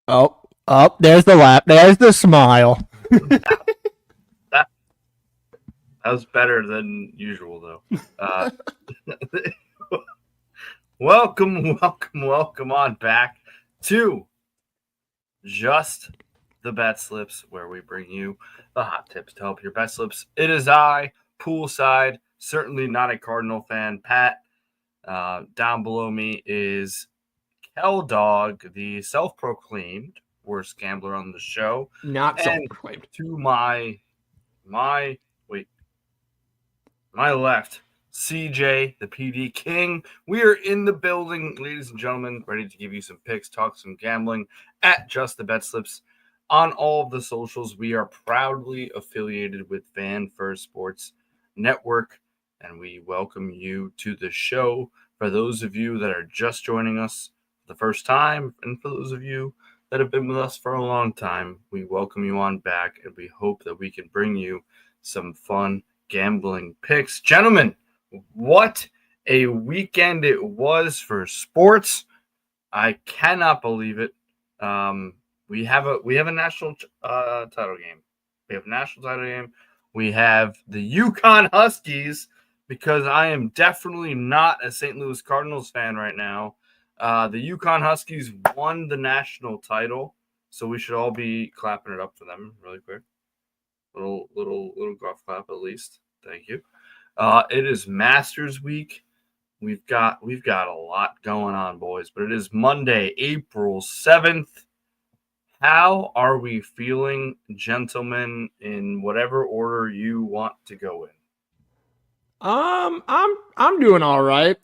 There's the laugh. There's the smile. That was better than usual, though. Welcome on back to Just the BetSlips, where we bring you the hot tips to help your BetSlips. It is I, poolside, certainly not a Cardinal fan, Pat. Down below me is Kel Dog, the self-proclaimed worst gambler on the show. Not And self-proclaimed. to my left, CJ, the PD King. We are in the building, ladies and gentlemen, ready to give you some picks, talk some gambling at Just the BetSlips. On all of the socials, we are proudly affiliated with Fan First Sports Network, and we welcome you to the show. For those of you that are just joining us for the first time, and for those of you that have been with us for a long time, we welcome you on back, and we hope that we can bring you some fun gambling picks. Gentlemen, what a weekend it was for sports. I cannot believe it. We have a national title game. We have a national title game. We have the Yukon Huskies, because I am definitely not a St. Louis Cardinals fan right now. The Yukon Huskies won the national title, so we should all be clapping it up for them really quick. Little golf clap at least. Thank you. It is Masters week. We've got a lot going on, boys, but it is Monday, April 7th. How are we feeling, gentlemen, in whatever order you want to go in? I'm doing all right.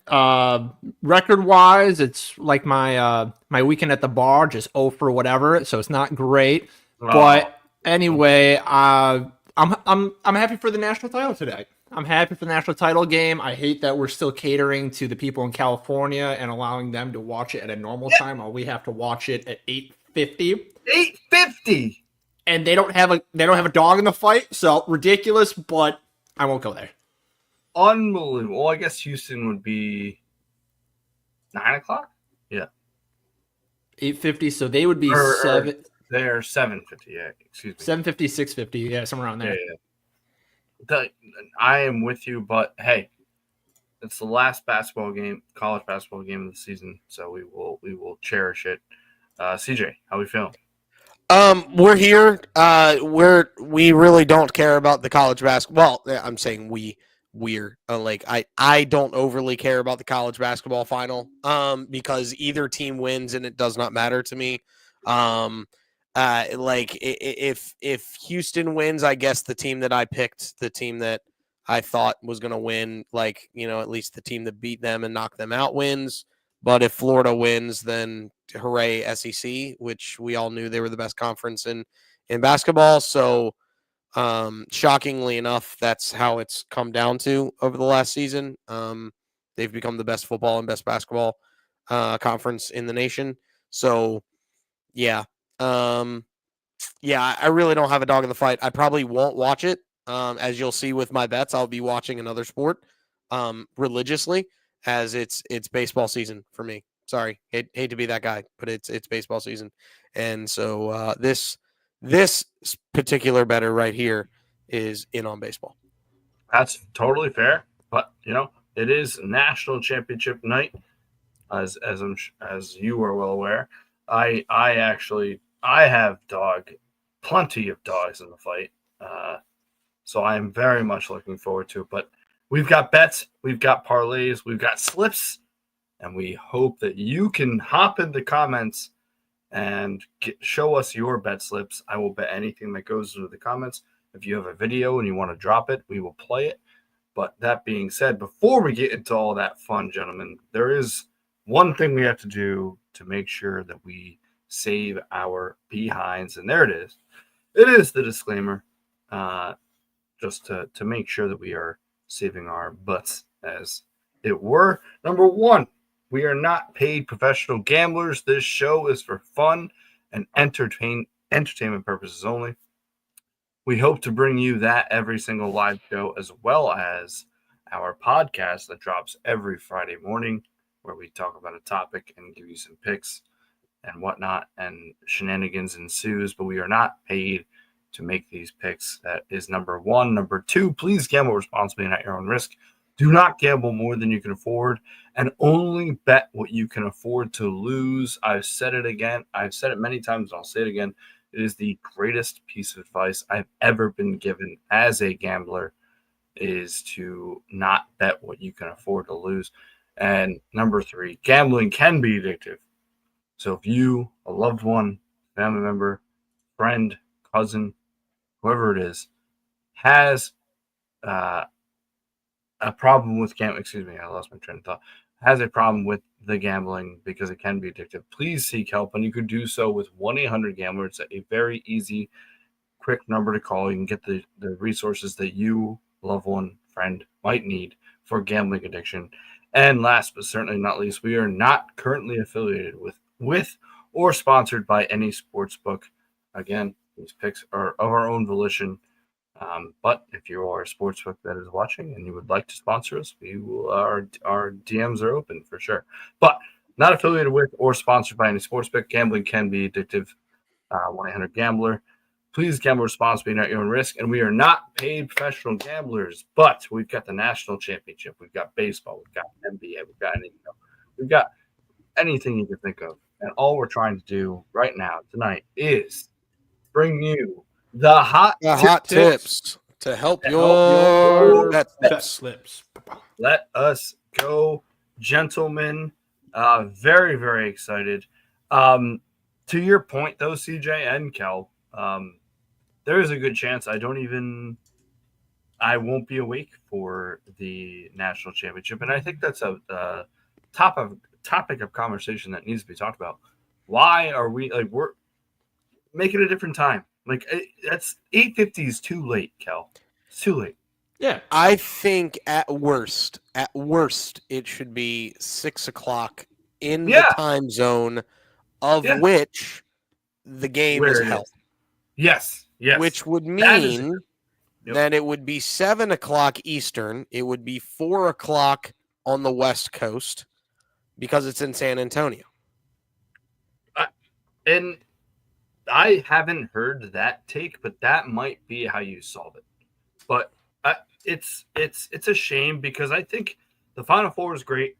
Record wise, it's like my weekend at the bar, just 0 for whatever. So it's not great. But anyway, I'm happy for the national title today. I'm happy for the national title game. I hate that we're still catering to the people in California and allowing them to watch it at a normal time while we have to watch it at 8:50. 8:50. And they don't have a dog in the fight, so ridiculous, but I won't go there. Unbelievable. Well, I guess Houston would be 9 o'clock. Yeah. 8:50, so they would be 7. They're 7:50. Yeah, excuse me. 7:50, 6:50. Yeah, somewhere around there. Yeah. I am with you, but hey, it's the last college basketball game of the season, so we will cherish it. CJ, how we feeling? We're here. We really don't care about the college basketball. Well, I'm saying we're I don't overly care about the college basketball final. Because either team wins and it does not matter to me. If Houston wins, I guess the team that I picked, the team that I thought was going to win, at least the team that beat them and knocked them out wins. But if Florida wins, then hooray SEC, which we all knew they were the best conference in basketball. So shockingly enough, that's how it's come down to over the last season. They've become the best football and best basketball conference in the nation. So yeah. I really don't have a dog in the fight. I probably won't watch it. As you'll see with my bets, I'll be watching another sport religiously, as it's baseball season for me. Sorry, hate to be that guy, but it's baseball season, and so this particular bettor right here is in on baseball. That's totally fair, but it is national championship night, as you are well aware. I have plenty of dogs in the fight, so I am very much looking forward to it. But we've got bets, we've got parlays, we've got slips, and we hope that you can hop in the comments and show us your bet slips. I will bet anything that goes into the comments. If you have a video and you want to drop it, we will play it. But that being said, before we get into all that fun, gentlemen, there is one thing we have to do to make sure that we save our behinds, and there it is. It is the disclaimer, just to make sure that we are saving our butts, as it were. Number one, we are not paid professional gamblers. This show is for fun and entertainment purposes only. We hope to bring you that every single live show, as well as our podcast that drops every Friday morning, where we talk about a topic and give you some picks and whatnot, and shenanigans ensues, but we are not paid to make these picks. That is number one. Number two, please gamble responsibly and at your own risk. Do not gamble more than you can afford, and only bet what you can afford to lose. I've said it again. I've said it many times, and I'll say it again. It is the greatest piece of advice I've ever been given as a gambler, is to not bet what you can afford to lose. And number three, gambling can be addictive. So if you, a loved one, family member, friend, cousin, whoever it is, has a problem with gambling, excuse me, I lost my train of thought, has a problem with the gambling because it can be addictive, please seek help. And you could do so with 1-800-GAMBLER. It's a very easy, quick number to call. You can get the resources that you, loved one, friend might need for gambling addiction. And last but certainly not least, we are not currently affiliated with or sponsored by any sports book. Again, these picks are of our own volition. But if you are a sportsbook that is watching and you would like to sponsor us, our DMs are open for sure. But not affiliated with or sponsored by any sportsbook. Gambling can be addictive. 1-800-GAMBLER. Please gamble responsibly and at your own risk. And we are not paid professional gamblers, but we've got the national championship. We've got baseball. We've got NBA. We've got anything you can think of. And all we're trying to do right now, tonight, is bring you the hot tips to help your bet slips. Let us go, gentlemen. Very, very excited. To your point, though, CJ and Kel, there is a good chance I won't be awake for the national championship, and I think that's a topic of conversation that needs to be talked about. Why are we're making a different time? Like, that's 8:50 is too late, Kel. It's too late. Yeah, I think at worst, it should be 6 o'clock in the time zone of which the game is held. Yes. Which would mean that it would be 7 o'clock Eastern. It would be 4 o'clock on the West Coast because it's in San Antonio. And I haven't heard that take, but that might be how you solve it. But it's a shame because I think the Final Four is great.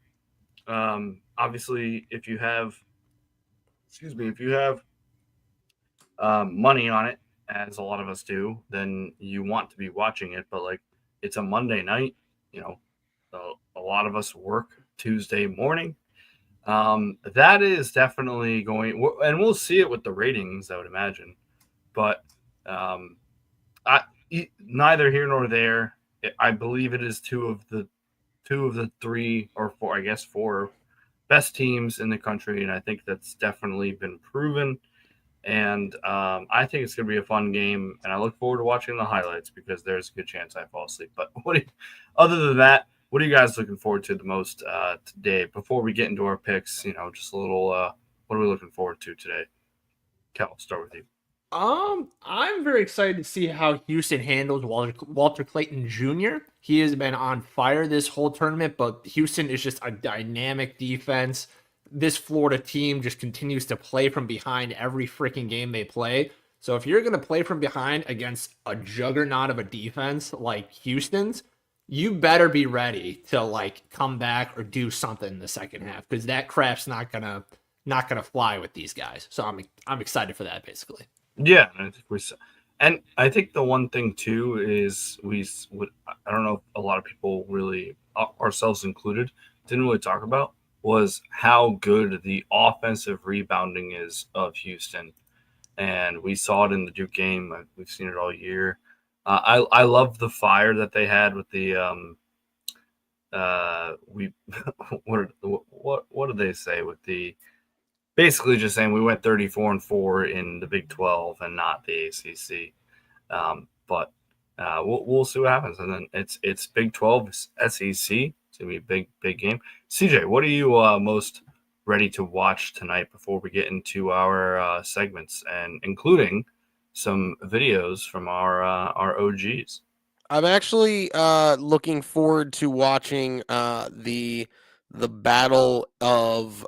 Obviously, if you have money on it, as a lot of us do, then you want to be watching it. But like, it's a Monday night, a lot of us work Tuesday morning. That is definitely going, and we'll see it with the ratings, I would imagine. But neither here nor there. I believe it is two of the 3 or 4, I guess 4 best teams in the country, and I think that's definitely been proven. And I think it's going to be a fun game, and I look forward to watching the highlights because there's a good chance I fall asleep. But other than that, what are you guys looking forward to the most today? Before we get into our picks, just a little. What are we looking forward to today? Kel, I'll start with you. I'm very excited to see how Houston handles Walter Clayton Jr. He has been on fire this whole tournament, but Houston is just a dynamic defense. This Florida team just continues to play from behind every freaking game they play. So if you're going to play from behind against a juggernaut of a defense like Houston's, you better be ready to come back or do something in the second half, because that crap's not gonna fly with these guys. So I'm excited for that, basically. Yeah, and I think the one thing too is I don't know if a lot of people really, ourselves included, didn't really talk about was how good the offensive rebounding is of Houston. And we saw it in the Duke game. We've seen it all year. I love the fire that they had with the what did they say with the, basically just saying we went 34-4 in the Big 12 and not the ACC. But we'll see what happens. And then it's Big 12 SEC. It's gonna be a big game. CJ, what are you most ready to watch tonight before we get into our segments, and including some videos from our OGs? I'm actually looking forward to watching the the battle of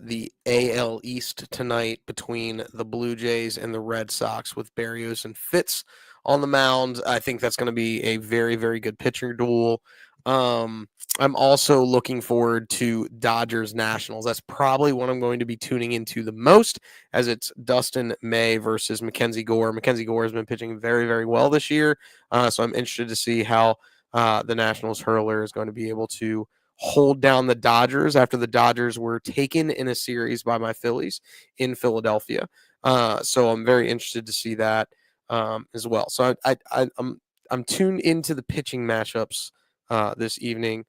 the AL East tonight between the Blue Jays and the Red Sox with Berrios and Fitz on the mound. I think that's going to be a very, very good pitcher duel. I'm also looking forward to Dodgers Nationals. That's probably what I'm going to be tuning into the most, as it's Dustin May versus Mackenzie Gore. Mackenzie Gore has been pitching very, very well this year, so I'm interested to see how the Nationals hurler is going to be able to hold down the Dodgers after the Dodgers were taken in a series by my Phillies in Philadelphia. So I'm very interested to see that as well. So I'm tuned into the pitching matchups this evening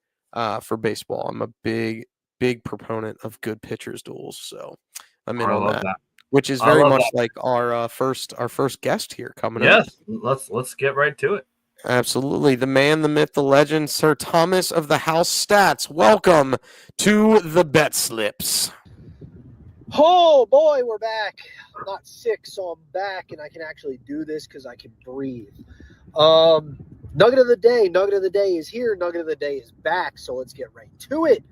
for baseball. I'm a big proponent of good pitchers duels, so I'm in I on love that. that. Which is I very love much that. like our first guest here coming up. Yes, let's get right to it. Absolutely. The man, the myth, the legend, Sir Thomas of the House Stats. Welcome to the BetSlips. Oh boy, we're back. I'm not sick, so I'm back, and I can actually do this because I can breathe. Nugget of the day. Nugget of the day is here. Nugget of the day is back. So let's get right to it.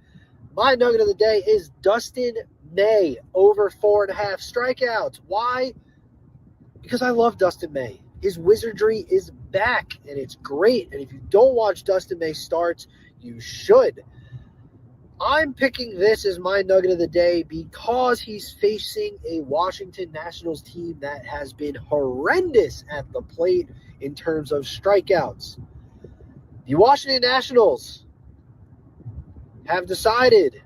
My nugget of the day is Dustin May over 4.5 strikeouts. Why? Because I love Dustin May. His wizardry is back, and it's great. And if you don't watch Dustin May starts, you should. I'm picking this as my nugget of the day because he's facing a Washington Nationals team that has been horrendous at the plate in terms of strikeouts. The Washington Nationals have decided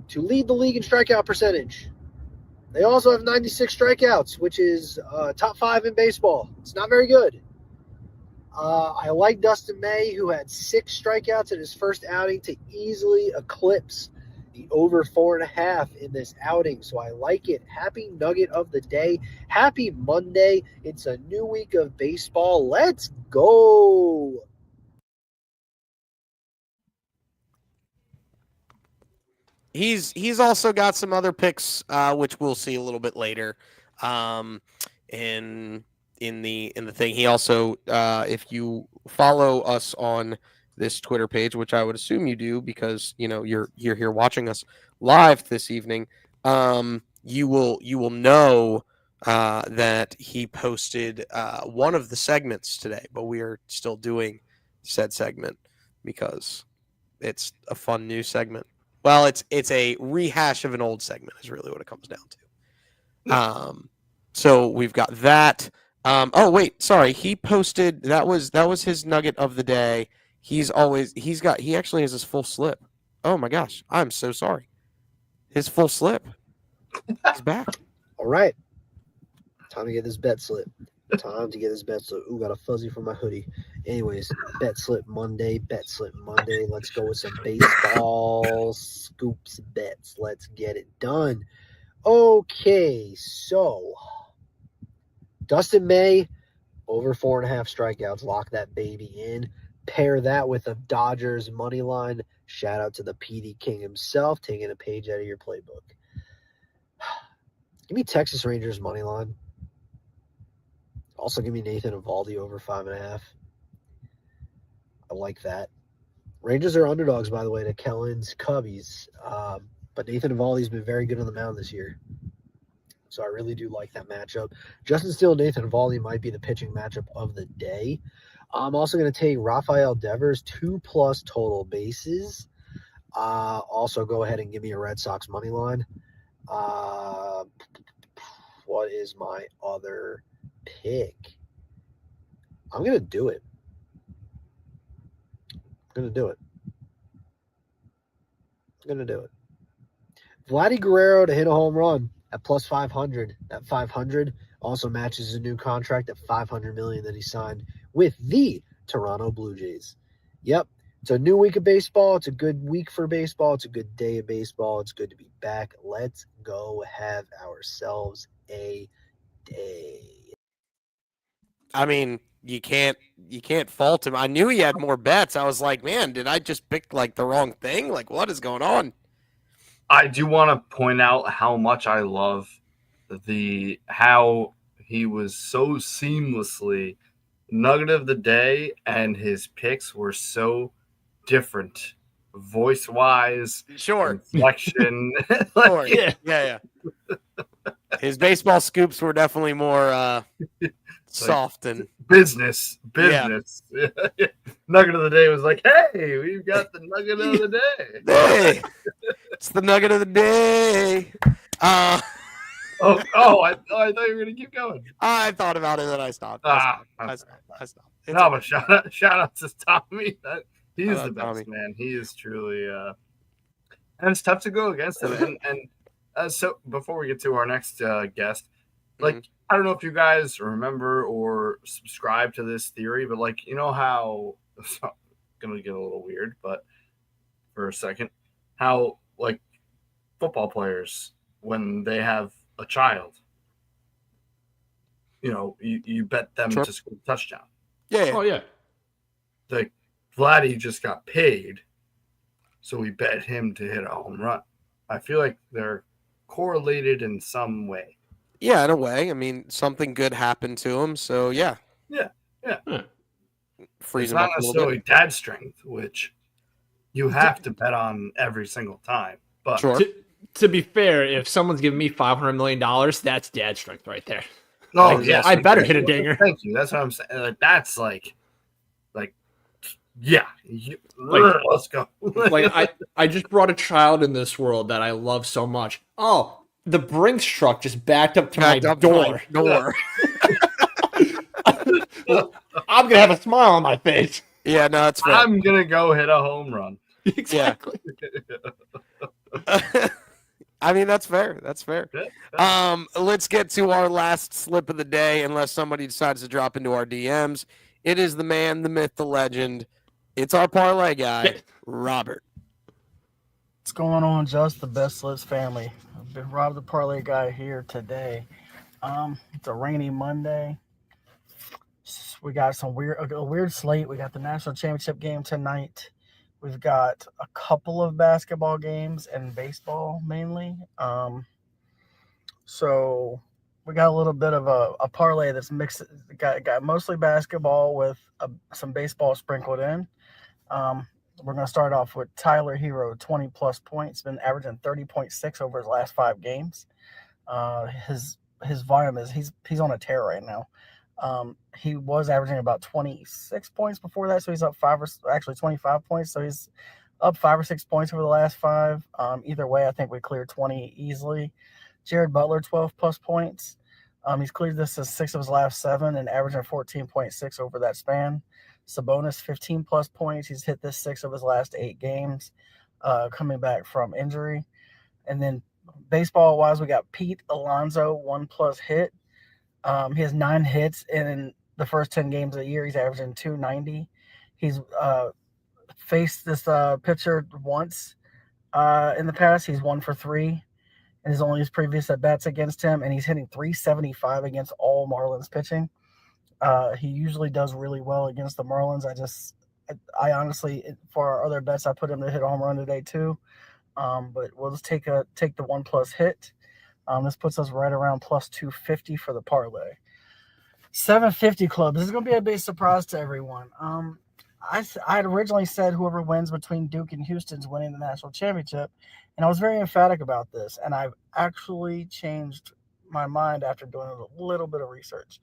to lead the league in strikeout percentage. They also have 96 strikeouts, which is top 5 in baseball. It's not very good. I like Dustin May, who had 6 strikeouts in his first outing, to easily eclipse the over 4.5 in this outing. So I like it. Happy nugget of the day. Happy Monday. It's a new week of baseball. Let's go. He's also got some other picks, which we'll see a little bit later. In the thing, he also, if you follow us on this Twitter page, which I would assume you do because you're here watching us live this evening, you will know that he posted one of the segments today, but we are still doing said segment because it's a fun new segment. Well, it's a rehash of an old segment is really what it comes down to. So we've got that. Oh wait, sorry. He posted that was his nugget of the day. He actually has his full slip. Oh my gosh, I'm so sorry. His full slip. He's back. All right. Time to get this bet slip. Ooh, got a fuzzy for my hoodie. Anyways, bet slip Monday. Let's go with some baseball scoops bets. Let's get it done. Okay, so Dustin May over 4.5 strikeouts. Lock that baby in. Pair that with a Dodgers money line. Shout out to the PD King himself, taking a page out of your playbook. Give me Texas Rangers money line. Also, give me Nathan Eovaldi over 5.5. I like that. Rangers are underdogs, by the way, to Kellen's Cubbies. But Nathan Eovaldi's been very good on the mound this year. So I really do like that matchup. Justin Steele and Nathan Eovaldi might be the pitching matchup of the day. I'm also going to take Rafael Devers, 2+ total bases. Also, go ahead and give me a Red Sox money line. What is my other pick? I'm going to do it. Vladdy Guerrero to hit a home run at plus 500. That 500 also matches his new contract at $500 million that he signed with the Toronto Blue Jays. Yep, it's a new week of baseball. It's a good week for baseball. It's a good day of baseball. It's good to be back. Let's go have ourselves a day. I mean, you can't fault him. I knew he had more bets. I was like, man, did I just pick like the wrong thing? Like, what is going on? I do want to point out how much I love how he was so seamlessly nugget of the day, and his picks were so different voice wise, Sure. inflection. Sure. Yeah. Yeah. His baseball scoops were definitely more soft and business. Nugget of the day was like, hey, we've got the nugget of the day. hey, it's the nugget of the day. I thought you were gonna keep going. I thought about it and I stopped. I stopped. It's No, okay. but shout out to Tommy. He's Shout out the best, Tommy. man. He is truly and it's tough to go against him. And so before we get to our next guest, like I don't know if you guys remember or subscribe to this theory, but like you know how it's gonna get a little weird, but for a second, how like football players when they have a child, you know, you bet them Sure. to score a touchdown. Yeah. Oh yeah. Like Vladdy just got paid, so we bet him to hit a home run. I feel like they're correlated in some way. Yeah, in a way. I mean, something good happened to him, so yeah. Yeah. Freeze It's him not up a little necessarily bit. dad strength, which you have to bet on every single time. But Sure. To be fair, if someone's giving me $500 million, that's dad strength right there. no, Like, yes, I better hit a dinger. Thank you. That's what I'm saying. Like, that's like, yeah. Let's go. Like I just brought a child in this world that I love so much. Oh, the Brinks truck just backed up to my door. I'm gonna have a smile on my face. Yeah, no, it's fair. I'm gonna go hit a home run. Exactly. I mean, that's fair. That's fair. Let's get to our last slip of the day, unless somebody decides to drop into our DMs. It is the man, the myth, the legend. It's our parlay guy, Robert. What's going on, Just the BetSlips family? I've been Rob the parlay guy here today. It's a rainy Monday. We got a weird slate. We got the national championship game tonight. We've got a couple of basketball games and baseball mainly. So we got a little bit of a parlay that's mixed. Got mostly basketball with some baseball sprinkled in. We're going to start off with Tyler Hero, 20-plus points, been averaging 30.6 over his last 5 games. His volume is he's on a tear right now. He was averaging about 26 points before that, so he's up 25 points. So he's up 5 or 6 points over the last 5. Either way, I think we cleared 20 easily. Jared Butler, 12-plus points. He's cleared this as 6 of his last 7 and averaging 14.6 over that span. Sabonis, 15-plus points. He's hit this 6 of his last 8 games, coming back from injury. And then baseball-wise, we got Pete Alonso, 1-plus hit. He has 9 hits in the first 10 games of the year. He's averaging 290. He's faced this pitcher once in the past. He's 1 for 3. And his previous at-bats against him, and he's hitting 375 against all Marlins pitching. He usually does really well against the Marlins. I honestly, for our other bets, I put him to hit a home run today too. But we'll just take the 1-plus hit. This puts us right around plus 250 for the parlay. 750 club. This is going to be a big surprise to everyone. I had originally said whoever wins between Duke and Houston's winning the national championship, and I was very emphatic about this. And I've actually changed my mind after doing a little bit of research.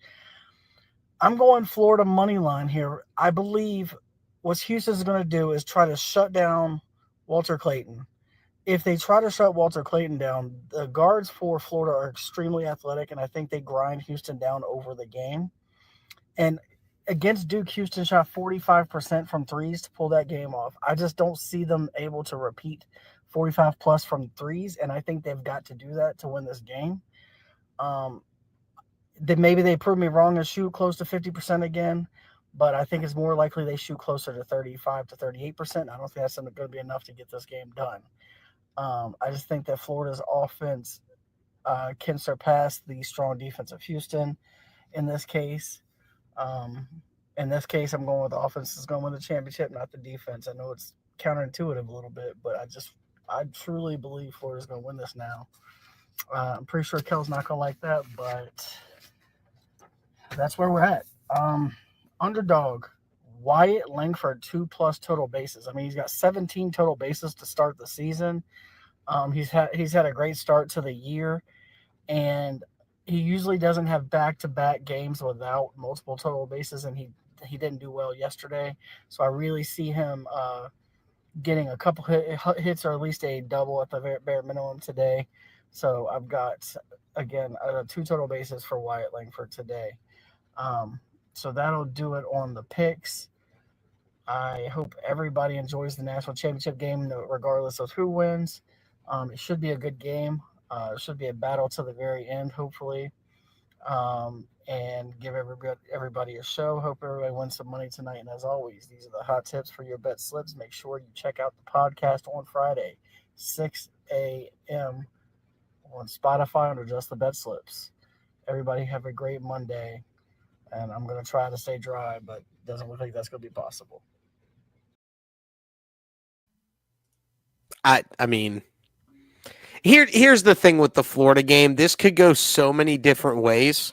I'm going Florida money line here. I believe what Houston's going to do is try to shut down Walter Clayton. If they try to shut Walter Clayton down, the guards for Florida are extremely athletic, and I think they grind Houston down over the game. And against Duke, Houston shot 45% from threes to pull that game off. I just don't see them able to repeat 45-plus from threes, and I think they've got to do that to win this game. Maybe they prove me wrong and shoot close to 50% again, but I think it's more likely they shoot closer to 35 to 38%. I don't think that's going to be enough to get this game done. I just think that Florida's offense can surpass the strong defense of Houston in this case. In this case, I'm going with the offense is going to win the championship, not the defense. I know it's counterintuitive a little bit, but I truly believe Florida's going to win this now. I'm pretty sure Kel's not going to like that, but that's where we're at. Underdog, Wyatt Langford 2+ total bases. I mean, he's got 17 total bases to start the season. He's had a great start to the year, and he usually doesn't have back-to-back games without multiple total bases, and he didn't do well yesterday. So I really see him getting a couple hits or at least a double at the bare minimum today. So I've got, again, 2 total bases for Wyatt Langford today. So that'll do it on the picks. I hope everybody enjoys the national championship game, regardless of who wins. It should be a good game. It should be a battle to the very end, hopefully. And give everybody a show. Hope everybody wins some money tonight. And as always, these are the hot tips for your bet slips. Make sure you check out the podcast on Friday, 6 a.m. on Spotify under Just the Bet Slips. Everybody have a great Monday. And I'm going to try to stay dry, but it doesn't look like that's going to be possible. I mean, here's the thing with the Florida game. This could go so many different ways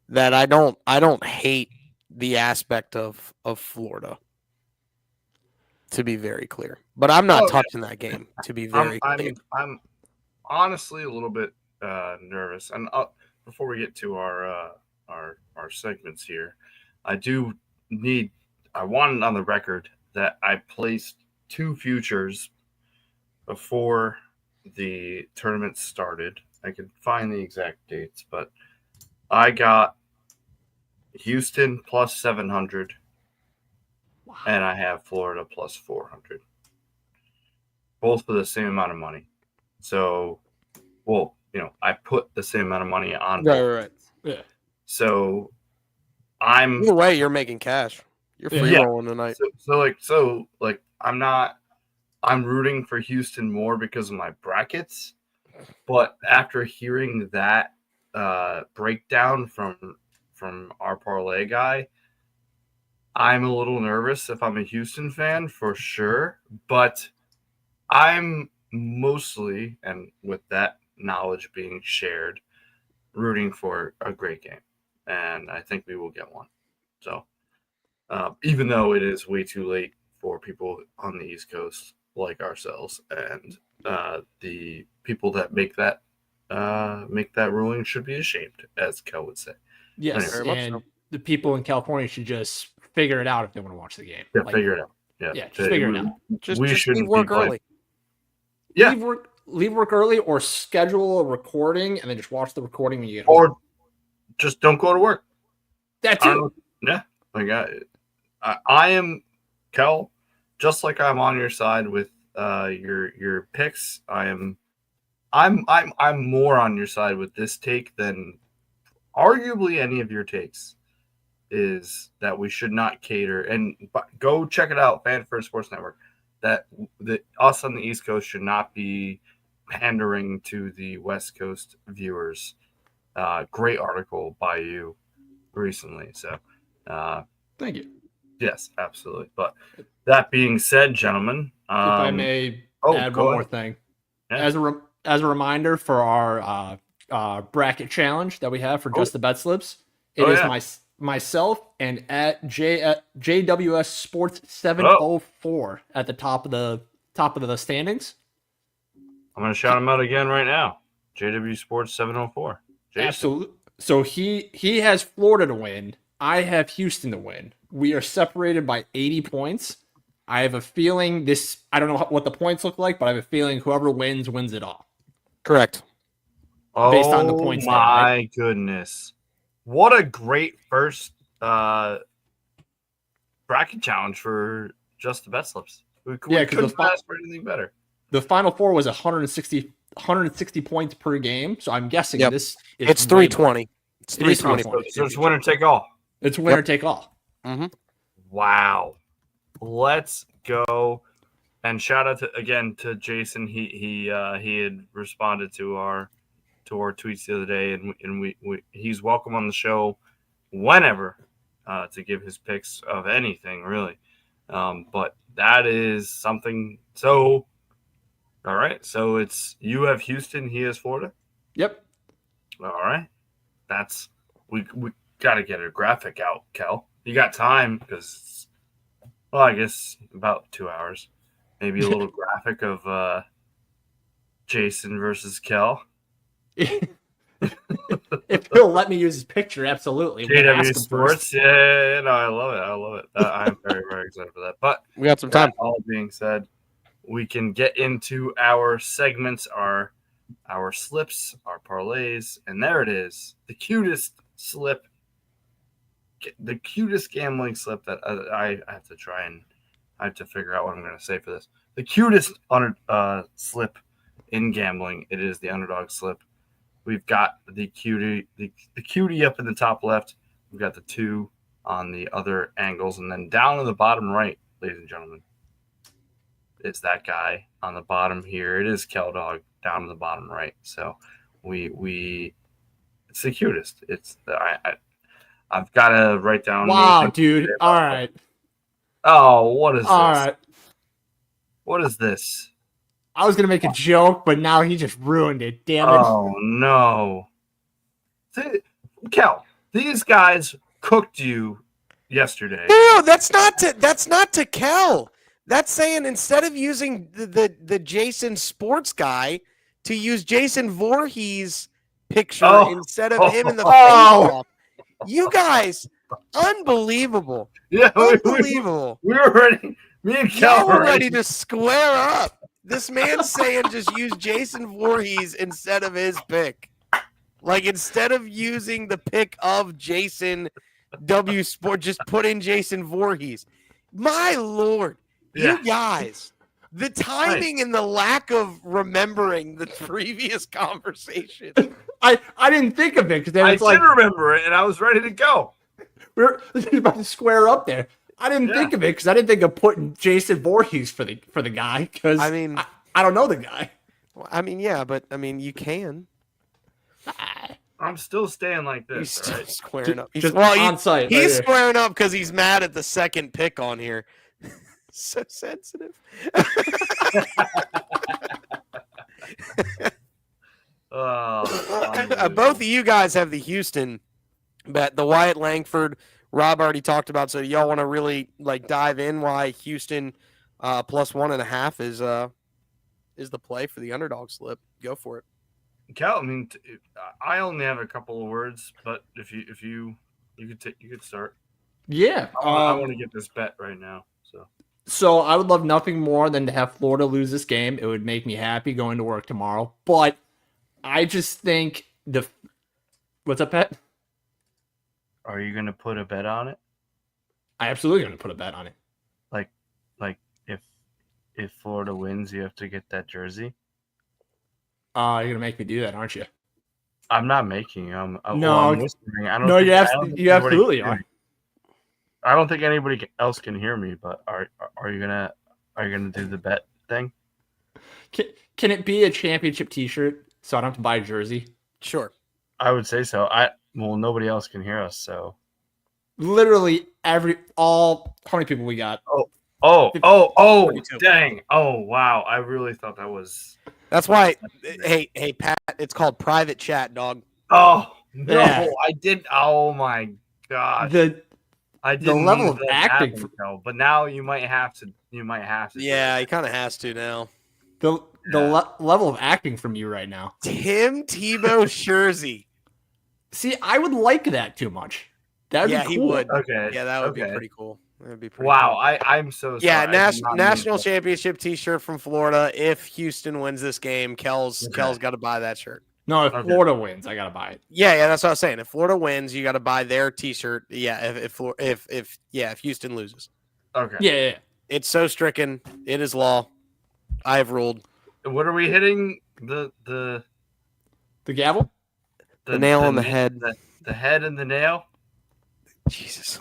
that I don't hate the aspect of Florida, to be very clear. But I'm not touching that game, to be very clear. I'm honestly a little bit nervous. And before we get to our segments here, I wanted on the record that I placed 2 futures before the tournament started. I could find the exact dates, but I got Houston plus 700, and I have Florida plus 400, both for the same amount of money. So, I put the same amount of money on. Right. Yeah. So, either way, you're making cash. You're free rolling tonight. So I'm rooting for Houston more because of my brackets, but after hearing that breakdown from our parlay guy, I'm a little nervous if I'm a Houston fan for sure, but I'm mostly, and with that knowledge being shared, rooting for a great game, and I think we will get one. So even though it is way too late for people on the East Coast like ourselves, and the people that make that ruling should be ashamed, as Kel would say. Yes, Anyway, and the people in California should just figure it out if they want to watch the game. Yeah, figure it out. Yeah, just figure it out. Just shouldn't leave work be blamed. early. Yeah, leave work early, or schedule a recording and then just watch the recording when you get home. or just don't go to work. That too. Yeah, I am, Kel, just like I'm on your side with your picks. I'm more on your side with this take than arguably any of your takes. Is that we should not cater, and go check it out, Fan First Sports Network. That us on the East Coast should not be pandering to the West Coast viewers. Great article by you recently. So, thank you. Yes, absolutely. But that being said, gentlemen, If I may add one more thing, as a reminder for our bracket challenge that we have for Just the Bet Slips, it is myself and at JWS Sports 704 at the top of the standings. I'm going to shout him out again right now. JW Sports 704. Jason. Absolutely. So he has Florida to win. I have Houston to win. We are separated by 80 points. I have a feeling I don't know what the points look like, but I have a feeling whoever wins it all. Correct. Based on the points. Oh my goodness. What a great first bracket challenge for Just the Bet Slips. We couldn't ask for anything better. The Final Four was 160 points per game, so I'm guessing this is... It's 320. It's 320. So it's winner take all. It's winner take all. Mm-hmm. Wow. Let's go. And shout out again to Jason. He had responded to our tweets the other day, and he's welcome on the show whenever to give his picks of anything really. But that is something. So all right, so it's you have Houston, he has Florida. Yep. All right, we got to get a graphic out, Kel. You got time because Well, I guess about 2 hours. Maybe a little graphic of Jason versus Kel. If he'll let me use his picture, absolutely. We'll JW ask him first. Sports. Yeah, no, I love it. I love it. I'm very, very excited for that. But We got some time. that all being said, we can get into our segments, our slips, our parlays, and there it is, the cutest slip, the cutest gambling slip that I have to try and I have to figure out what I'm going to say for this. The cutest slip in gambling. It is the underdog slip. We've got the cutie up in the top left. We've got the 2 on the other angles, and then down in the bottom right, ladies and gentlemen, it's that guy on the bottom here. It is Kel Dog down in the bottom right. So it's the cutest. I've got to write down. Wow, dude. All right. Oh, what is All this? right. What is this? I was going to make a joke, but now he just ruined it. Damn it. Oh, no. Kel, these guys cooked you yesterday. No, that's not to Kel. That's saying instead of using the Jason Sports guy, to use Jason Voorhees' picture instead of him in the face-off. You guys, unbelievable. Yeah, unbelievable. We were ready. Me and Kel were ready to square up. This man's saying just use Jason Voorhees instead of his pick. Like, instead of using the pick of Jason W. Sport, just put in Jason Voorhees. My Lord. Yeah. You guys, the timing and the lack of remembering the previous conversation. I didn't think of it because I did remember it, and I was ready to go. We were about to square up there. I didn't think of it because I didn't think of putting Jason Voorhees for the guy because I mean I don't know the guy. Well, I mean, yeah, but I mean you can. I'm still staying like this. He's still right? squaring up. Just on site. He's squaring up because he's mad at the second pick on here. So sensitive. Both of you guys have the Houston bet. The Wyatt Langford, Rob already talked about. So y'all want to really dive in why Houston plus 1.5 is the play for the underdog slip. Go for it. Cal, I mean, I only have a couple of words, but if you could start. Yeah, I want to get this bet right now. So I would love nothing more than to have Florida lose this game. It would make me happy going to work tomorrow. But I just think what's up, Pat? Are you going to put a bet on it? I absolutely going to put a bet on it. Like if Florida wins, you have to get that jersey. You're going to make me do that, aren't you? I'm not making. No, I'm whispering. I don't. No, think, you absolutely are. I don't think anybody else can hear me. But are you gonna do the bet thing? Can it be a championship T-shirt so I don't have to buy a jersey? Sure. I would say so. Well, nobody else can hear us, so literally how many people we got? Oh, dang. Oh, wow. I really thought that was. That's why. Hey, Pat, it's called private chat, dog. Oh, no. Yeah. I did. Oh, my gosh. I didn't the level mean of that acting, happened, but now you might have to. Yeah, he kind of has to now. The level of acting from you right now. Tim Tebow Jersey. See, I would like that too much. That'd be cool. He would. Okay. Yeah, that would be pretty cool. That'd be pretty wow, cool. I'm so sorry. Yeah, national championship T-shirt from Florida. If Houston wins this game, Kel's got to buy that shirt. No, if Florida wins, I gotta buy it. Yeah, that's what I was saying. If Florida wins, you got to buy their T-shirt. Yeah, if Houston loses. Okay. Yeah. It's so stricken. It is law. I have ruled. What are we hitting? The gavel? The nail on the head. The head and the nail. Jesus.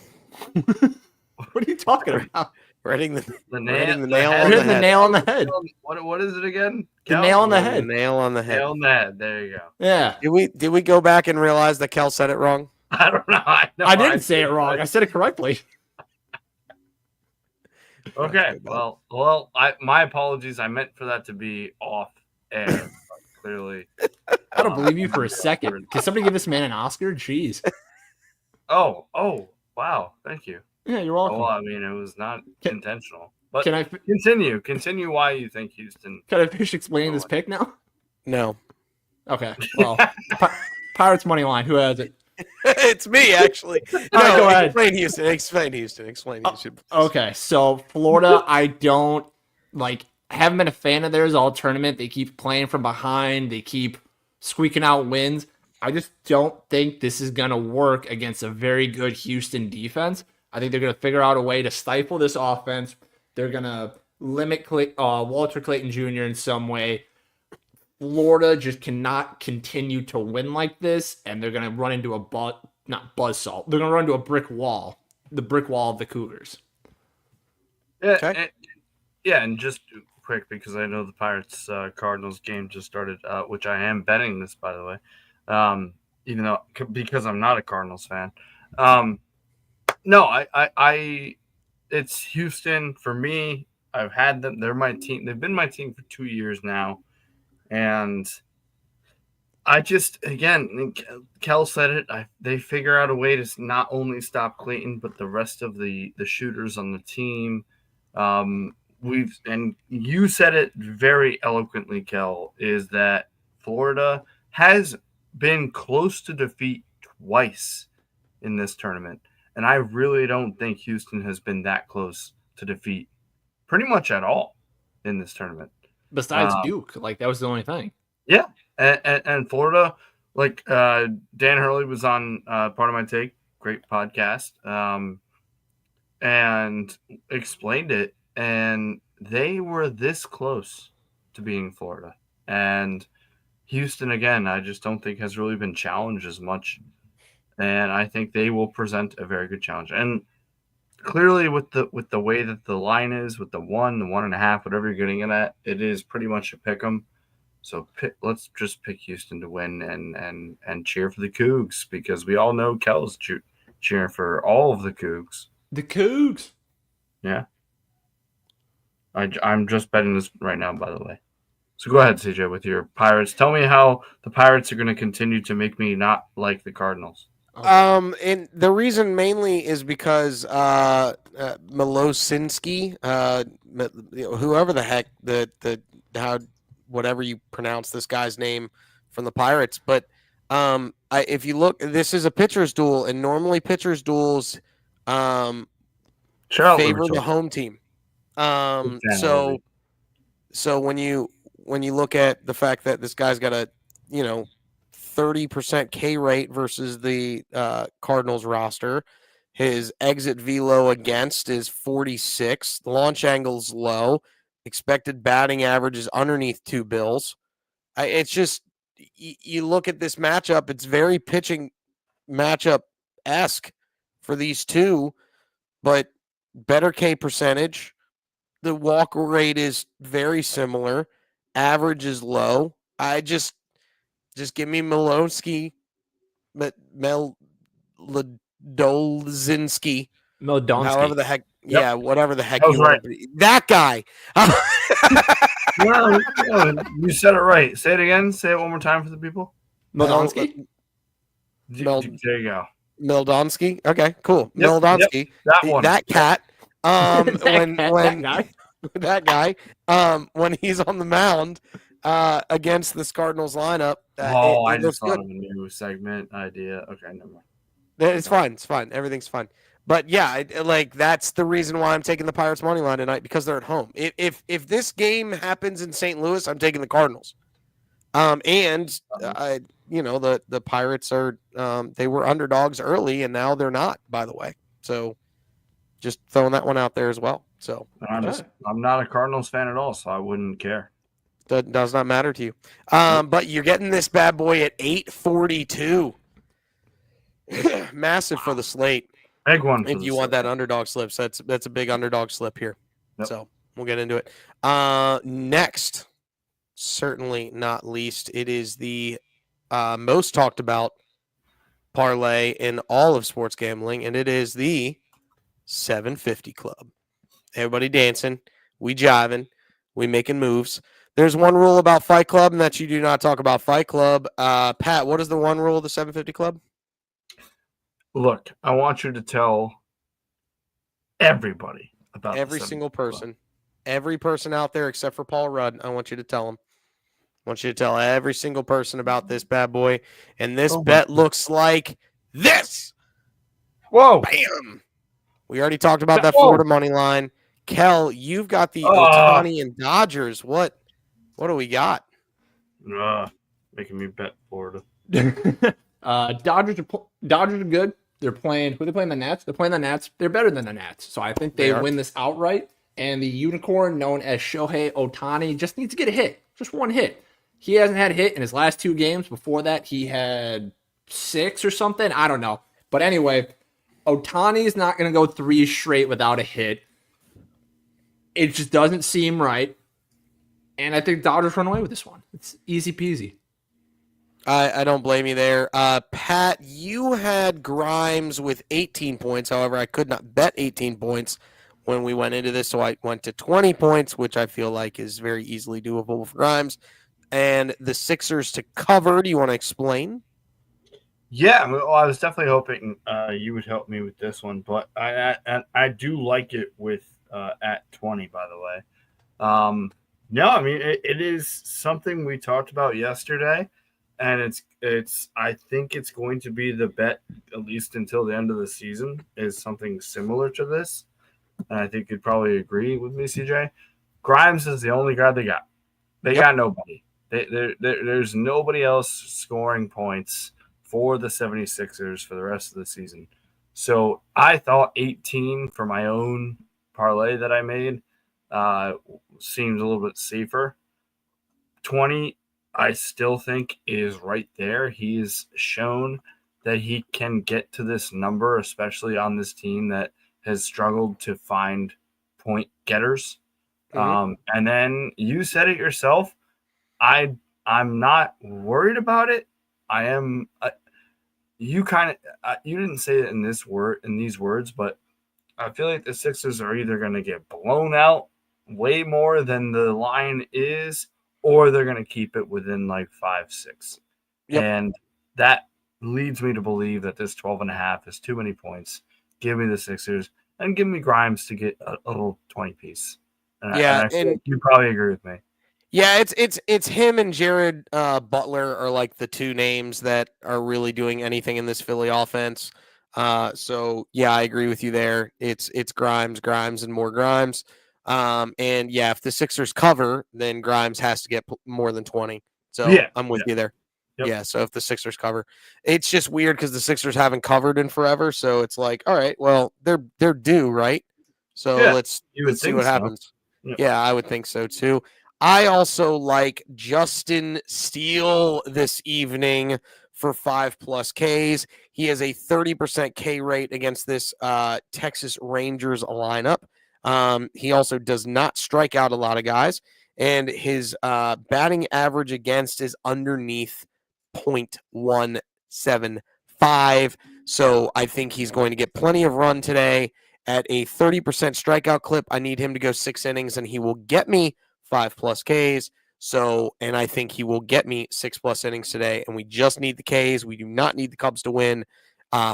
What are you talking about? We're hitting the nail on the nail on the head. What is it again? The nail on the head. Nail on the head. Nail on the head. There you go. Yeah. Did we go back and realize that Kel said it wrong? I don't know. I didn't say it wrong. I said it correctly. Okay. Well, my apologies. I meant for that to be off air. Clearly. I don't believe you for a second. Can somebody give this man an Oscar? Jeez. Oh, wow. Thank you. Yeah, you're Oh, welcome. well, I mean, it was not intentional. But Can I continue why you think Houston. finish explaining this pick now? No. Okay. Well, Pirates money line. Who has it? It's me, actually. All right, go ahead. Explain Houston. Explain Houston. Please. Okay, so Florida, I don't haven't been a fan of theirs all tournament. They keep playing from behind. They keep squeaking out wins. I just don't think this is gonna work against a very good Houston defense. I think they're gonna figure out a way to stifle this offense. They're gonna limit Walter Clayton Jr. in some way. Florida just cannot continue to win like this, and they're gonna run into a buzzsaw. They're gonna run into a brick wall, the brick wall of the Cougars. Yeah, Okay. and just quick because I know the Pirates Cardinals game just started, which I am betting this, by the way, even though because I'm not a Cardinals fan. No, I it's Houston for me. I've had them. They're my team. They've been my team for 2 years now, and I just again, Kel said it. They figure out a way to not only stop Clayton but the rest of the shooters on the team. And you said it very eloquently, Kel, is that Florida has been close to defeat twice in this tournament, and I really don't think Houston has been that close to defeat pretty much at all in this tournament. Besides Duke, that was the only thing. Yeah, and Florida, Dan Hurley was on Part of My Take, great podcast, and explained it, and they were this close to being Florida. And Houston, again, I just don't think has really been challenged as much, and I think they will present a very good challenge. And clearly, with the way that the line is, with the 1.5, whatever you're getting it at, it is pretty much a pick 'em. So let's just pick Houston to win and cheer for the Cougs, because we all know Kel's cheering for all of the Cougs. The Cougs. Yeah. I'm just betting this right now, by the way. So go ahead, CJ, with your Pirates. Tell me how the Pirates are going to continue to make me not like the Cardinals. Okay. And the reason mainly is because Milosinski, whoever the heck whatever you pronounce this guy's name from the Pirates, but if you look, this is a pitcher's duel, and normally pitcher's duels favor the home team. So when you look at the fact that this guy's got a 30% K rate versus the Cardinals roster, his exit velo against is 46. The launch angle's low. Expected batting average is underneath 2 bills. It's just, you look at this matchup, it's very pitching matchup-esque for these two, but better K percentage. The walk rate is very similar. Average is low. I just give me Milonski, Meldolzinski, however the heck. Yep. Yeah, whatever the heck you want. That guy. No, you said it right. Say it again. Say it one more time for the people. Meldonsky? There you go. Meldonsky. Okay, cool. Yep, Meldonsky. That one. That cat. That guy. When he's on the mound against this Cardinals lineup. I just thought of a new segment idea. Okay, never mind. It's fine. It's fine. Everything's fine. But yeah, that's the reason why I'm taking the Pirates money line tonight, because they're at home. If this game happens in St. Louis, I'm taking the Cardinals. The Pirates are they were underdogs early, and now they're not, by the way. So just throwing that one out there as well. So I'm not a Cardinals fan at all, so I wouldn't care. That does not matter to you. But you're getting this bad boy at 842. Massive for the slate. Big one. If you want that underdog slip, so that's a big underdog slip here. Yep. So we'll get into it. Next, certainly not least, it is the most talked about parlay in all of sports gambling, and it is the 750 Club. Everybody dancing, we jiving, we making moves. There's one rule about Fight Club, and that you do not talk about Fight Club. Pat, what is the one rule of the 750 Club? Look, I want you to tell everybody about Every the single 76ers club. person. Every person out there except for Paul Rudd, I want you to tell them. I want you to tell every single person about this bad boy. And this Oh, bet looks like this. Whoa. Bam. We already talked about that Whoa. Florida money line. Kel, you've got the Ohtani and Dodgers. What do we got? Making me bet Florida. Dodgers are good. They're playing. Who are they playing? The Nats. They're playing the Nats. They're better than the Nats, so I think they win this outright. And the unicorn known as Shohei Ohtani just needs to get a hit, just one hit. He hasn't had a hit in his last 2 games. Before that, he had 6 or something. I don't know. But anyway, Ohtani is not going to go 3 straight without a hit. It just doesn't seem right. And I think Dodgers run away with this one. It's easy peasy. I don't blame you there. Pat, you had Grimes with 18 points. However, I could not bet 18 points when we went into this, so I went to 20 points, which I feel like is very easily doable for Grimes. And the Sixers to cover. Do you want to explain? Yeah, well, I was definitely hoping you would help me with this one, but I do like it with at 20, by the way. No, I mean it is something we talked about yesterday, and I think it's going to be the bet at least until the end of the season is something similar to this, and I think you'd probably agree with me, CJ. Grimes is the only guy they got. They got nobody. There's nobody else scoring points for the 76ers for the rest of the season. So I thought 18 for my own parlay that I made seems a little bit safer. 20, I still think is right there. He's shown that he can get to this number, especially on this team that has struggled to find point getters. Mhm. And then you said it yourself. I'm not worried about it. I am. You didn't say it in these words, but I feel like the Sixers are either going to get blown out way more than the line is, or they're going to keep it within like 5-6. Yep. And that leads me to believe that this 12.5 is too many points. Give me the Sixers and give me Grimes to get a little 20 piece. And I feel like you probably agree with me. Yeah, it's him and Jared Butler are like the 2 names that are really doing anything in this Philly offense. So yeah, I agree with you there. It's Grimes, and more Grimes. And yeah, if the Sixers cover, then Grimes has to get more than 20. So Yeah, I'm with you there. Yep. Yeah, so if the Sixers cover, it's just weird because the Sixers haven't covered in forever. So it's like, all right, well they're due, right? So let's see what happens. Yep. Yeah, I would think so too. I also like Justin Steele this evening for 5+ Ks. He has a 30% K rate against this Texas Rangers lineup. He also does not strike out a lot of guys, and his batting average against is underneath 0.175. So I think he's going to get plenty of run today at a 30% strikeout clip. I need him to go 6 innings, and he will get me 5+ Ks. So, and I think he will get me 6+ innings today. And we just need the Ks. We do not need the Cubs to win.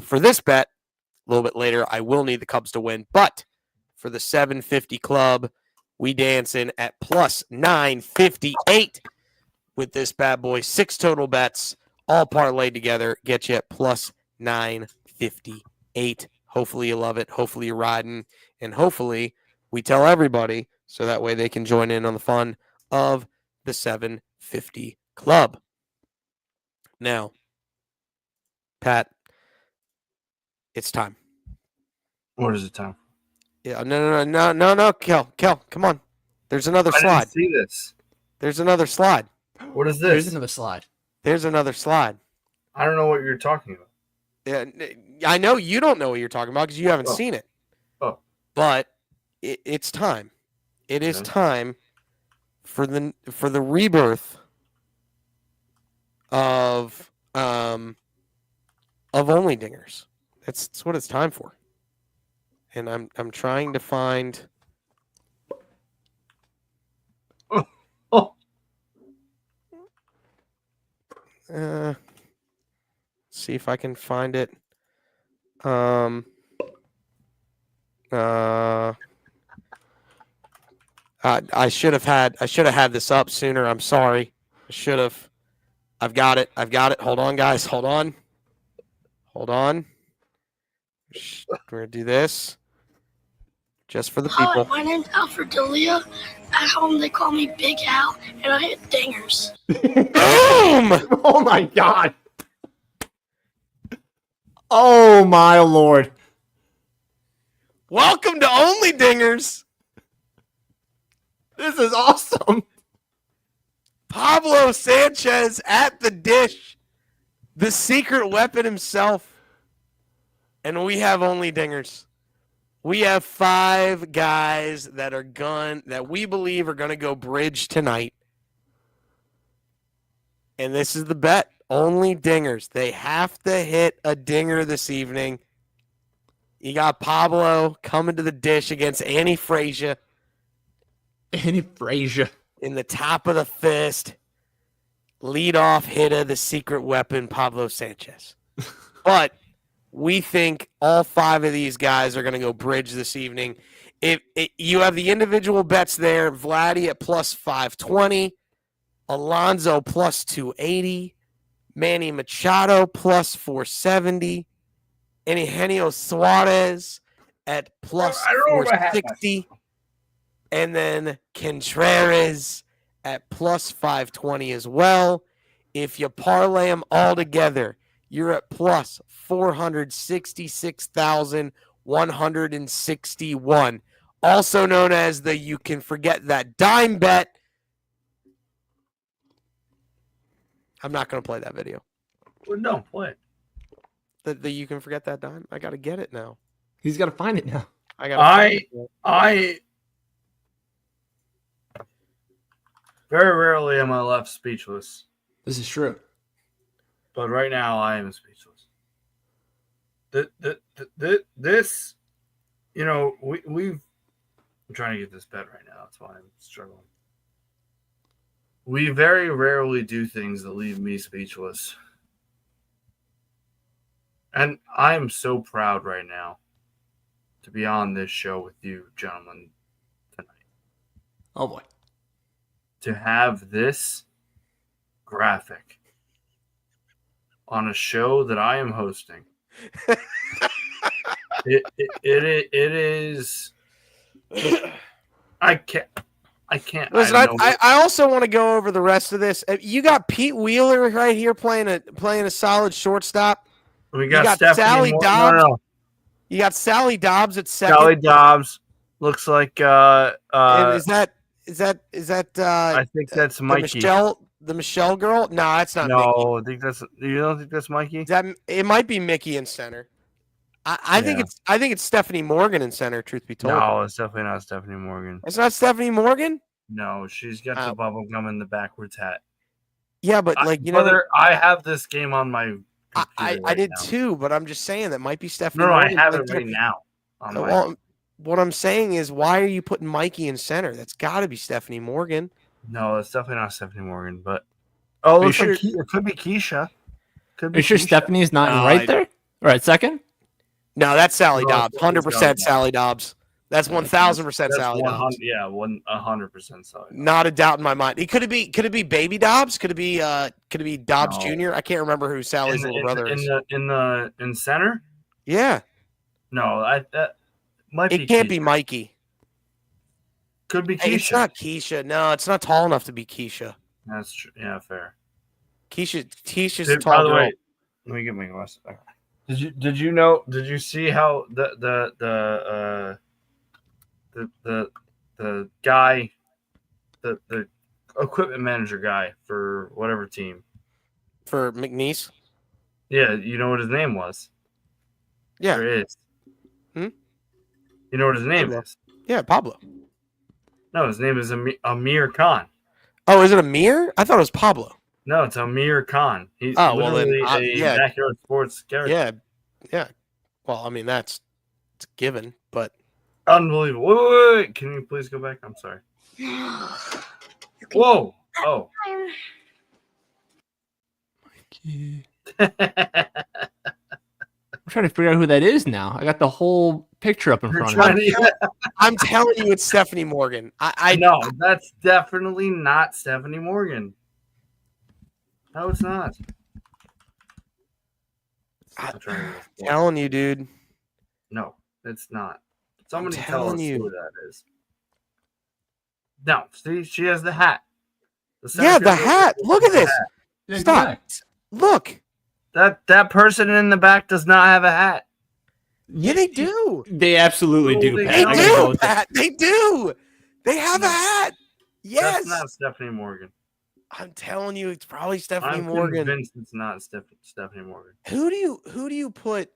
For this bet, a little bit later, I will need the Cubs to win. But for the 750 club, we dancing at plus 958 with this bad boy. 6 total bets, all parlayed together, get you at plus 958. Hopefully you love it. Hopefully you're riding. And hopefully we tell everybody so that way they can join in on the fun of the 750 club. Now, Pat, it's time. What is the time? Yeah, no, Kel, come on. There's another slide. I didn't see this. There's another slide. What is this? There's another slide. There's another slide. I don't know what you're talking about. Yeah, I know you don't know what you're talking about because you haven't seen it. Oh. But it's time. It is time for the rebirth of Only Dingers. That's what it's time for. And I'm trying to find. See if I can find it. I should have had this up sooner. I'm sorry. I should have. I've got it. Hold on, guys. Hold on. We're gonna do this just for the people. Hi, my name's Alfred Delia. At home, they call me Big Al, and I hit dingers. Boom! Oh my god. Oh my lord. Welcome to Only Dingers. This is awesome. Pablo Sanchez at the dish, the secret weapon himself. And we have Only Dingers. We have 5 guys that we believe are going to go bridge tonight. And this is the bet. Only Dingers. They have to hit a dinger this evening. You got Pablo coming to the dish against Annie Frazier. Annie Frazier. In the top of the fist. Leadoff hitter, the secret weapon, Pablo Sanchez. But we think all 5 of these guys are going to go bridge this evening. If you have the individual bets there, Vladdy at plus 520, Alonso plus 280, Manny Machado plus 470, and Eugenio Suarez at plus 460, and then Contreras at plus 520 as well. If you parlay them all together, you're at plus 466,161, also known as the You Can Forget That Dime bet. I'm not going to play that video. Well, no, play it. The You Can Forget That Dime. I got to get it now. He's got to find it now. I very rarely am I left speechless, This is true. but right now I am speechless. This, we've. I'm trying to get this bet right now. That's why I'm struggling. We very rarely do things that leave me speechless. And I am so proud right now to be on this show with you, gentlemen, tonight. Oh boy. To have this graphic on a show that I am hosting. It is. I can't. Listen, I also want to go over the rest of this. You got Pete Wheeler right here playing a solid shortstop. We got Sally Dobbs. No. You got Sally Dobbs at second. Sally Dobbs looks like is that I think that's Mikey. The Michelle girl? No, that's not Mickey. You don't think that's Mikey? It might be Mickey in center. I think it's Stephanie Morgan in center, truth be told. No, it's definitely not Stephanie Morgan. It's not Stephanie Morgan? No, she's got the bubble gum in the backwards hat. Yeah, but I have this game on my I did now. Too, but I'm just saying that might be Stephanie Morgan. Morgan. I have it right now. What I'm saying is, why are you putting Mikey in center? That's got to be Stephanie Morgan. No, it's definitely not Stephanie Morgan. But it could be Keisha. Are you sure Stephanie's not right there? Or at second? No, that's Sally Dobbs. 100% Sally Dobbs. That's 1,000% Sally Dobbs. Yeah, 100% Sally. Not a doubt in my mind. Could it be Baby Dobbs? Could it be Dobbs Jr.? I can't remember who Sally's little brother is. In center? Yeah. No, that might be. It can't be Mikey. Could be Keisha. It's not Keisha. No, it's not tall enough to be Keisha. That's true. Yeah, fair. Keisha's a tall girl. By the way, let me get my glasses back. Did you see how the guy, the equipment manager guy for whatever team? For McNeese? Yeah, you know what his name was? Yeah. There is. You know what his name is? Yeah, Pablo. No, his name is Amir Khan. Oh, is it Amir? I thought it was Pablo. No, it's Amir Khan. He's literally a backyard sports character. Yeah. Well, I mean, it's a given, but unbelievable. Wait. Can you please go back? I'm sorry. Whoa. Oh. Mikey. I'm trying to figure out who that is now. I got the whole picture up in You're front of me. trying to- I'm telling you, it's Stephanie Morgan. No, that's definitely not Stephanie Morgan. No, it's not. I'm trying to look. telling you, dude. No, it's not. Somebody tell telling us you. who that is. No, see, she has the hat. Yeah, the hat. Look at this. Yeah, Stop. correct. Look. That person in the back does not have a hat. Yeah, they do. They absolutely do, They Pat. They I gotta go do, with that. Pat. They do. They have a No. hat. Yes. That's not Stephanie Morgan. I'm telling you, it's probably Stephanie I'm Morgan. convinced it's not Stephanie Morgan. Who do you put?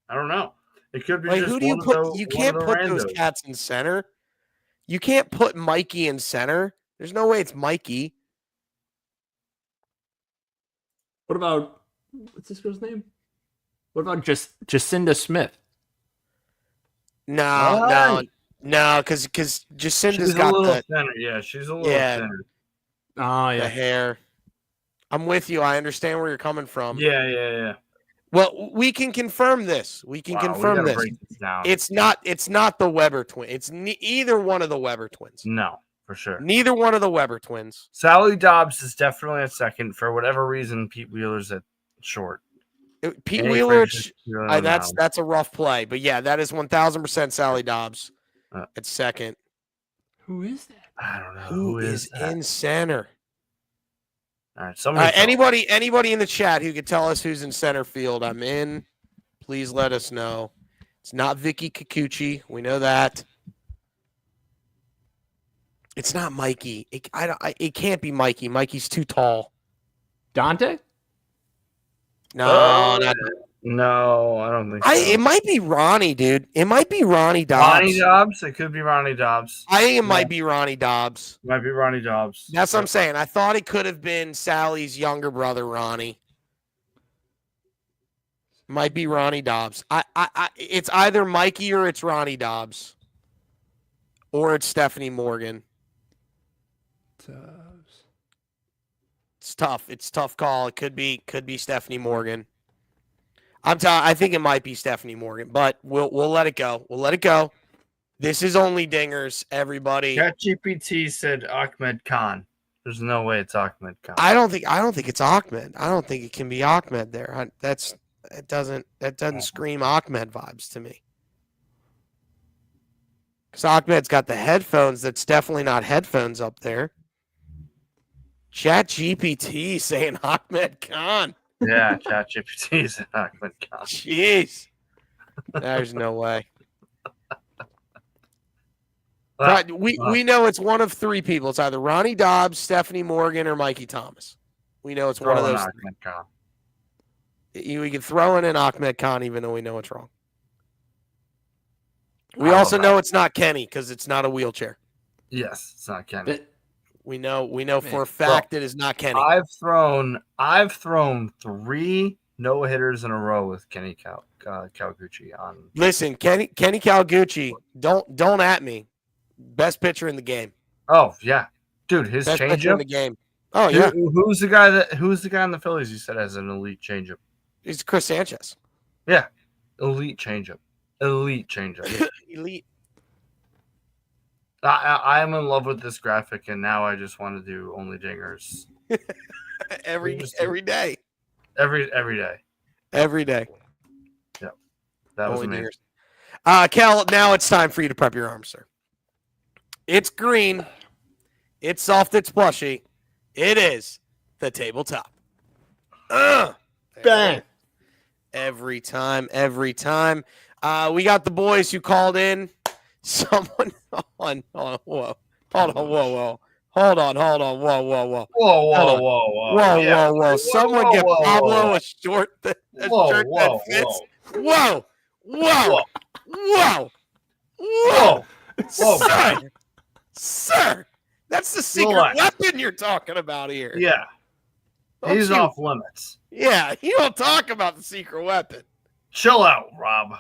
I don't know. It could be Like, just who do you one put? of those, You one can't of the put those randos. cats in center. You can't put Mikey in center. There's no way it's Mikey. What about what's this girl's name? What about Jacinda Smith? No, because Jacinda's She's a got little the thinner. Yeah, she's a little Yeah. thinner. Oh the yeah. hair. I'm with you. I understand where you're coming from. Yeah. Well, we can confirm this. We can Wow, we confirm gotta this. break this down. It's not the Weber twin. It's either one of the Weber twins. No, for sure. Neither one of the Weber twins. Sally Dobbs is definitely at second. For whatever reason, Pete Wheeler's at short. Pete Any Wheeler. Frazier's really on now. That's a rough play, but yeah, that is 1,000% Sally Dobbs at second. Who is that? I don't know. Who is that? in center? All right, somebody. Anybody in the chat who could tell us who's in center field? I'm in. Please let us know. It's not Vicky Kikuchi. We know that. It's not Mikey. It can't be Mikey. Mikey's too tall. Dante? No, not. No, I don't think so. It might be Ronnie, dude. It might be Ronnie Dobbs. Ronnie Dobbs. It could be Ronnie Dobbs. I think it might be Ronnie Dobbs. Might be Ronnie Dobbs. That's what I'm saying. I thought it could have been Sally's younger brother, Ronnie. Might be Ronnie Dobbs. It's either Mikey or it's Ronnie Dobbs, or it's Stephanie Morgan. It's tough. It's a tough call. It could be Stephanie Morgan. I think it might be Stephanie Morgan, but we'll let it go. We'll let it go. This is only dingers, everybody. ChatGPT said Ahmed Khan. There's no way it's Ahmed Khan. I don't think it's Ahmed. I don't think it can be Ahmed there. That doesn't scream Ahmed vibes to me. Because Ahmed's got the headphones. That's definitely not headphones up there. ChatGPT saying Ahmed Khan. Yeah, ChatGPT said Ahmed Khan. Jeez. There's no way. Well, But we know it's one of three people. It's either Ronnie Dobbs, Stephanie Morgan, or Mikey Thomas. We know it's one of throw in those. Ahmed Khan. We can throw in an Ahmed Khan even though we know it's wrong. We I also love know that. it's not Kenny because it's not a wheelchair. Yes, it's not Kenny. But We know for a fact it is not Kenny. I've thrown 3 no hitters in a row with Kenny Calgucci on. Listen, Kenny Calgucci, don't at me. Best pitcher in the game. Oh yeah, dude, his Best pitcher in the changeup. game. Oh yeah, Who's the guy in the Phillies? You said has an elite changeup. it's Chris Sanchez. Yeah, elite changeup. Elite changeup. Elite. I am in love with this graphic, and now I just want to do only dingers every day. every day. Every day. That was Only me. dingers. Cal, now it's time for you to prep your arms, sir. It's green. It's soft. It's plushy. It is the tabletop. bang. Every time. We got the boys who called in. Someone hold on, whoa. Hold on, whoa. Hold on, whoa. Whoa. Someone get Pablo a shirt that fits. Whoa. Sir, that's the secret Relax. weapon you're talking about here. Yeah, Don't he's you- off limits. Yeah, you don't talk about the secret weapon. Chill out, Rob.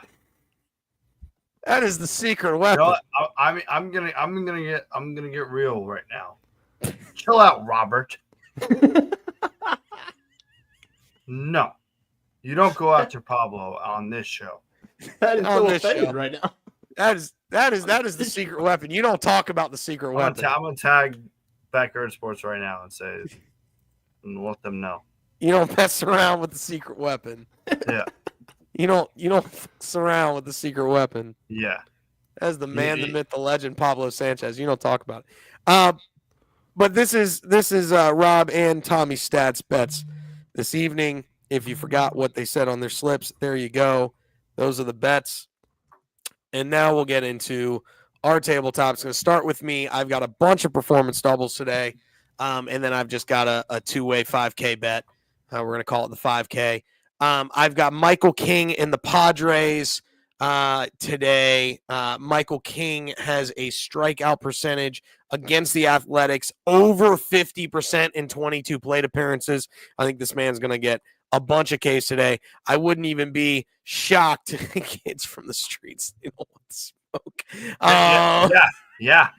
That is the secret You weapon. know what? I'm gonna get real right now. Chill out, Robert. No, you don't go after Pablo on this show. That is On so this offended show. right now. That is the secret weapon. You don't talk about the secret weapon. I'm gonna tag Backyard Sports right now and say, and let them know. You don't mess around with the secret weapon. Yeah. You don't mess around with the secret weapon. Yeah. As the man, the Yeah. myth, the legend, Pablo Sanchez. You don't talk about it. But this is Rob and Tommy stats bets this evening. If you forgot what they said on their slips, there you go. Those are the bets. And now we'll get into our tabletop. It's going to start with me. I've got a bunch of performance doubles today. And then I've just got a two-way 5K bet. We're going to call it the 5K. I've got Michael King in the Padres today. Michael King has a strikeout percentage against the Athletics over 50% in 22 plate appearances. I think this man's going to get a bunch of Ks today. I wouldn't even be shocked. Kids from the streets, they don't want to smoke. Yeah.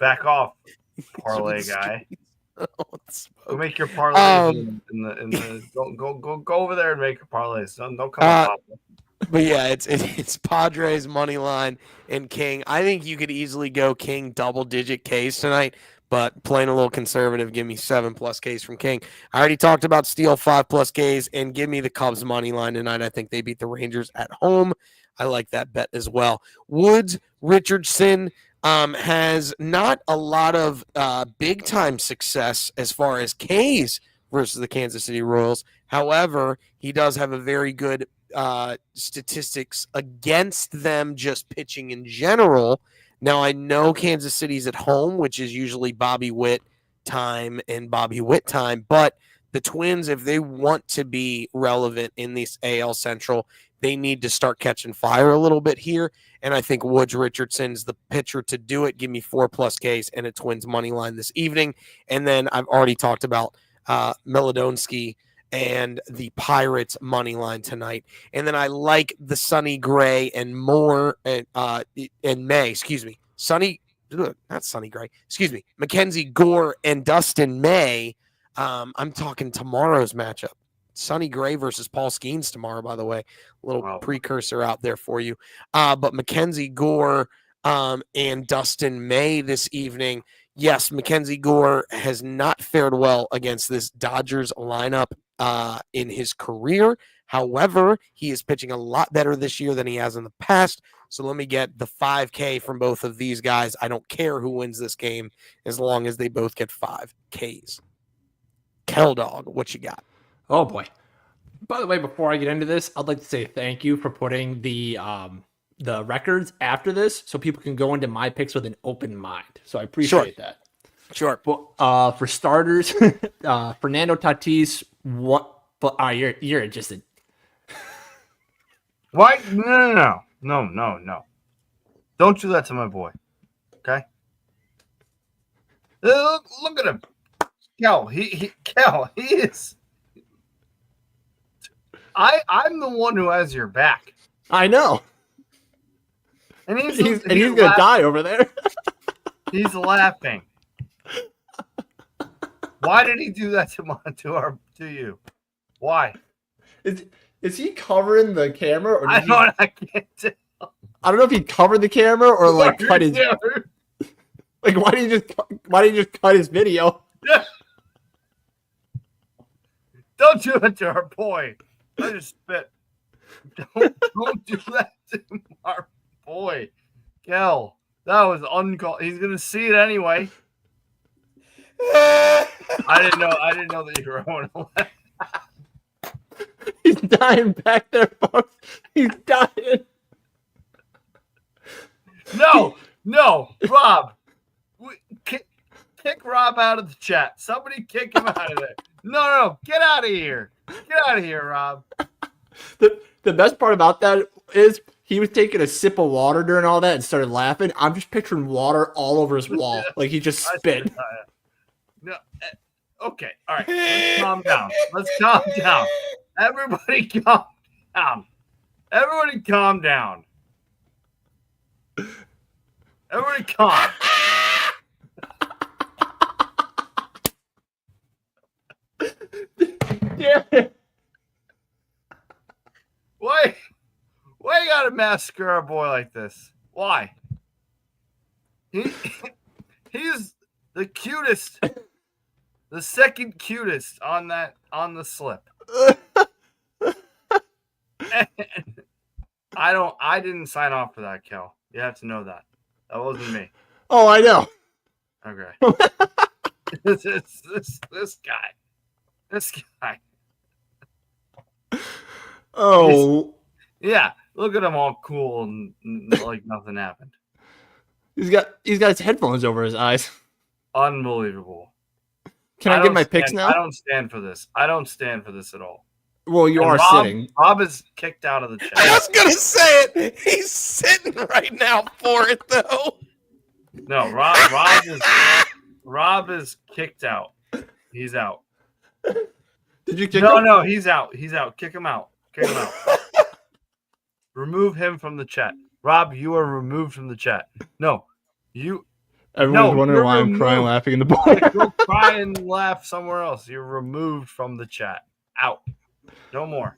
Back off, parlay guy. Go make your parlays in the go over there and make your parlays. Don't come up. But yeah, it's Padres money line and King. I think you could easily go King double-digit Ks tonight, but playing a little conservative, give me 7+ Ks from King. I already talked about Steele 5+ Ks, and give me the Cubs money line tonight. I think they beat the Rangers at home. I like that bet as well. Woods Richardson has not a lot of big-time success as far as Ks versus the Kansas City Royals. However, he does have a very good statistics against them just pitching in general. Now, I know Kansas City's at home, which is usually Bobby Witt time, but the Twins, if they want to be relevant in this AL Central, they need to start catching fire a little bit here, and I think Woods Richardson's the pitcher to do it. Give me 4+ Ks and a Twins money line this evening, and then I've already talked about Melodonsky and the Pirates money line tonight. And then I like the Sonny Gray and Moore and May, Mackenzie Gore and Dustin May. I'm talking tomorrow's matchup. Sonny Gray versus Paul Skeens tomorrow, by the way. A little precursor out there for you. But Mackenzie Gore and Dustin May this evening. Yes, Mackenzie Gore has not fared well against this Dodgers lineup in his career. However, he is pitching a lot better this year than he has in the past. So let me get the 5K from both of these guys. I don't care who wins this game as long as they both get 5 Ks. Keldog, what you got? Oh boy. By the way, before I get into this, I'd like to say thank you for putting the records after this so people can go into my picks with an open mind. So I appreciate that. Sure. But for starters, Fernando Tatis, you're just a Why? No. Don't do that to my boy. Okay. Look at him. Kel, he is. I'm the one who has your back. I know. And he's gonna die over there. He's laughing. Why did he do that to you? Why? Is he covering the camera or I can't tell. I don't know if he covered the camera or like cut his like why did he just cut his video? Don't do it to our boy. I just spit. Don't do that to our boy. Kel, that was uncalled. He's gonna see it anyway. I didn't know that you were going to laugh. He's dying back there, folks. He's dying. No, Rob. Kick Rob out of the chat. Somebody kick him out of there. No, get out of here. Get out of here, Rob. The best part about that is he was taking a sip of water during all that and started laughing. I'm just picturing water all over his wall. Like he just spit. No. Okay. All right. Let's calm down. Everybody calm down. Everybody calm down. Everybody calm. Yeah. Why massacre our boy like this? Why? He's the cutest, the second cutest on the slip. I didn't sign off for that, Kel. You have to know that. That wasn't me. Oh, I know. Okay. this guy. This guy. Oh, Yeah. Look at him all cool and like nothing happened. he's got his headphones over his eyes. Unbelievable. Can I get my picks I now? don't stand for this. I don't stand for this at all. Well, you And are sitting. Rob is kicked out of the chat. I was gonna say it. He's sitting right now for it though. No, Rob is kicked out. He's out. Did you kick No, him? no, he's out. He's out. Kick him out. Kick him out. Remove him from the chat. Rob, you are removed from the chat. No, you Everyone's No, wondering you're why I'm crying, removed. laughing in the bar. go cry and laugh somewhere else. You're removed from the chat. Out. No more.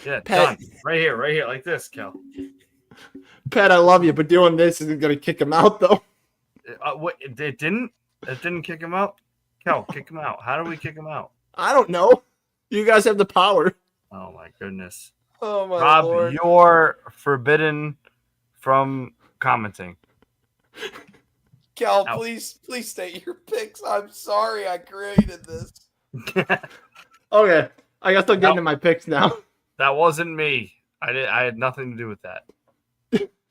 Yeah, Pat- done. Right here, like this, Kel. Pat, I love you, but doing this isn't gonna kick him out though. What? It didn't? It didn't kick him out? Kel, kick him out. How do we kick him out? I don't know. You guys have the power. Oh my goodness. Oh my Rob, lord. you're forbidden from commenting. Cal, Out. please state your picks. I'm sorry I created this. Okay, I guess I'll get No. into my picks now. That wasn't me. I had nothing to do with that.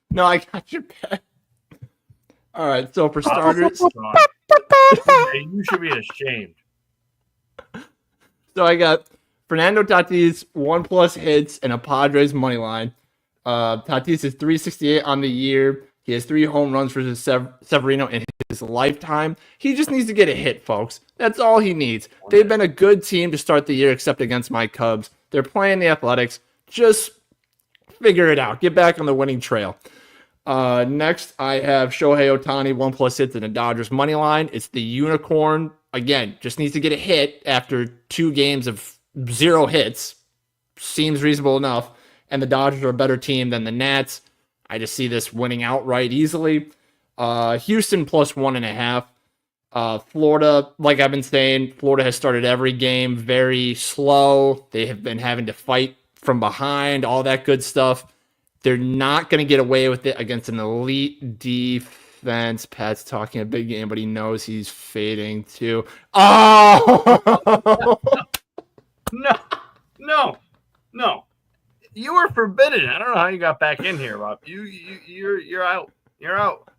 No, I got your Pat. All right, so for starters, You should be ashamed. so I got Fernando Tatis 1+ hits and a Padres money line. Tatis is 368 on the year. He has 3 home runs for Severino in his lifetime. He just needs to get a hit, folks. That's all he needs. They've been a good team to start the year, except against my Cubs. They're playing the Athletics. Just figure it out. Get back on the winning trail. Next, I have Shohei Ohtani 1+ hits in the Dodgers money line. It's the unicorn. Again, just needs to get a hit after 2 games of 0 hits. Seems reasonable enough. And the Dodgers are a better team than the Nats. I just see this winning outright easily. Houston +1.5. Florida, like I've been saying, Florida has started every game very slow. They have been having to fight from behind, all that good stuff. They're not going to get away with it against an elite defense. Pat's talking a big game, but he knows he's fading too. Oh! No. You were forbidden. I don't know how you got back in here, Rob. You're out. You're out.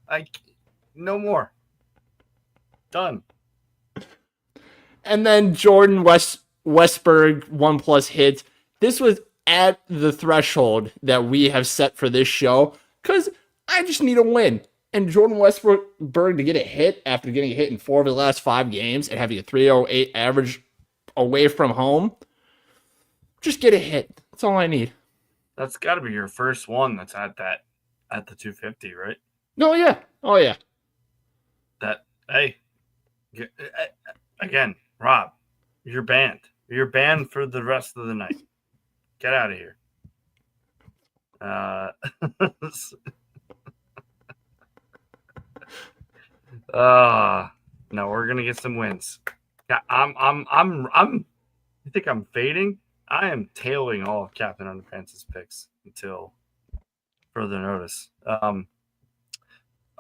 No more. Done. And then Jordan Westberg 1+ hits. This was at the threshold that we have set for this show because I just need a win. And Jordan Westberg to get a hit after getting a hit in 4 of his last 5 games and having a 3.08 average away from home, just get a hit. That's all I need. That's got to be your first one that's at the 250, right? Oh yeah. Hey, again, Rob, you're banned. You're banned for the rest of the night. Get out of here. No, we're gonna get some wins. Yeah, you think I'm fading? I am tailing all of Captain Underpants' picks until further notice. All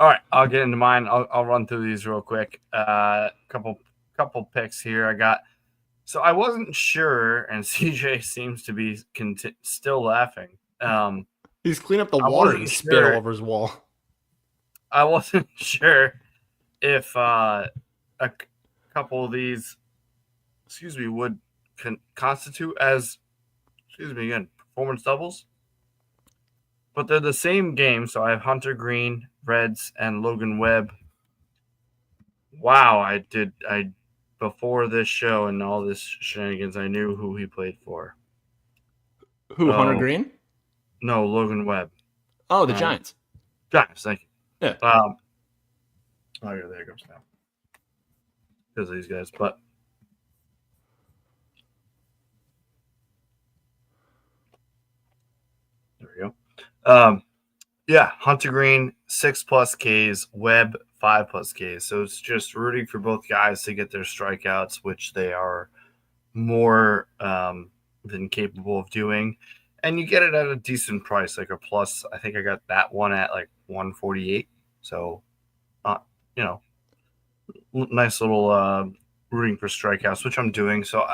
right, I'll get into mine. I'll run through these real quick. Couple picks here I got. So I wasn't sure, and CJ seems to be still laughing. He's cleaning up the I water wasn't he spit sure. all over his wall. I wasn't sure if a couple of these, would constitute as, performance doubles. But they're the same game, so I have Hunter Green, Reds, and Logan Webb. Wow, I before this show and all this shenanigans, I knew who he played for. Who, Hunter Oh. Green? No, Logan Webb. Oh, the Giants. Giants, thank you. Yeah. Oh, yeah, there it goes now. Because of these guys, but there we go. Yeah, Hunter Green 6+ Ks, Webb 5+ Ks. So it's just rooting for both guys to get their strikeouts, which they are more than capable of doing. And you get it at a decent price, like a plus. I think I got that one at like 148. So, nice little rooting for strikeouts, which I'm doing. So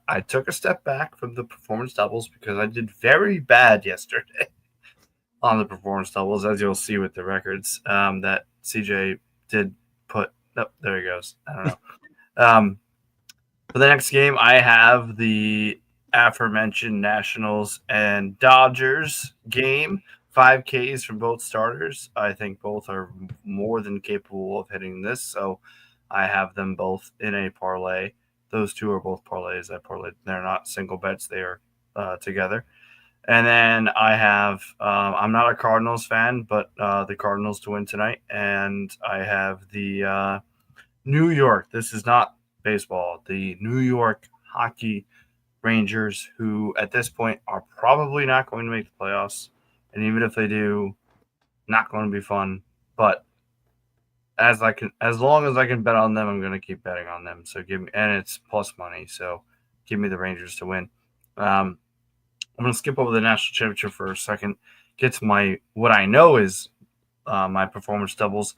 I took a step back from the performance doubles because I did very bad yesterday on the performance doubles, as you'll see with the records that CJ did put. Oh, there he goes. I don't know. For the next game, I have the aforementioned Nationals and Dodgers game. 5Ks from both starters. I think both are more than capable of hitting this, so I have them both in a parlay. Those two are both parlays. They're not single bets. They are together. And then I have I'm not a Cardinals fan, but the Cardinals to win tonight. And I have the New York. This is not baseball. The New York Hockey Rangers, who at this point are probably not going to make the playoffs. And even if they do, not going to be fun. But as long as I can bet on them, I'm going to keep betting on them. So and it's plus money. So give me the Rangers to win. I'm going to skip over the national championship for a second. Get to what I know is my performance doubles.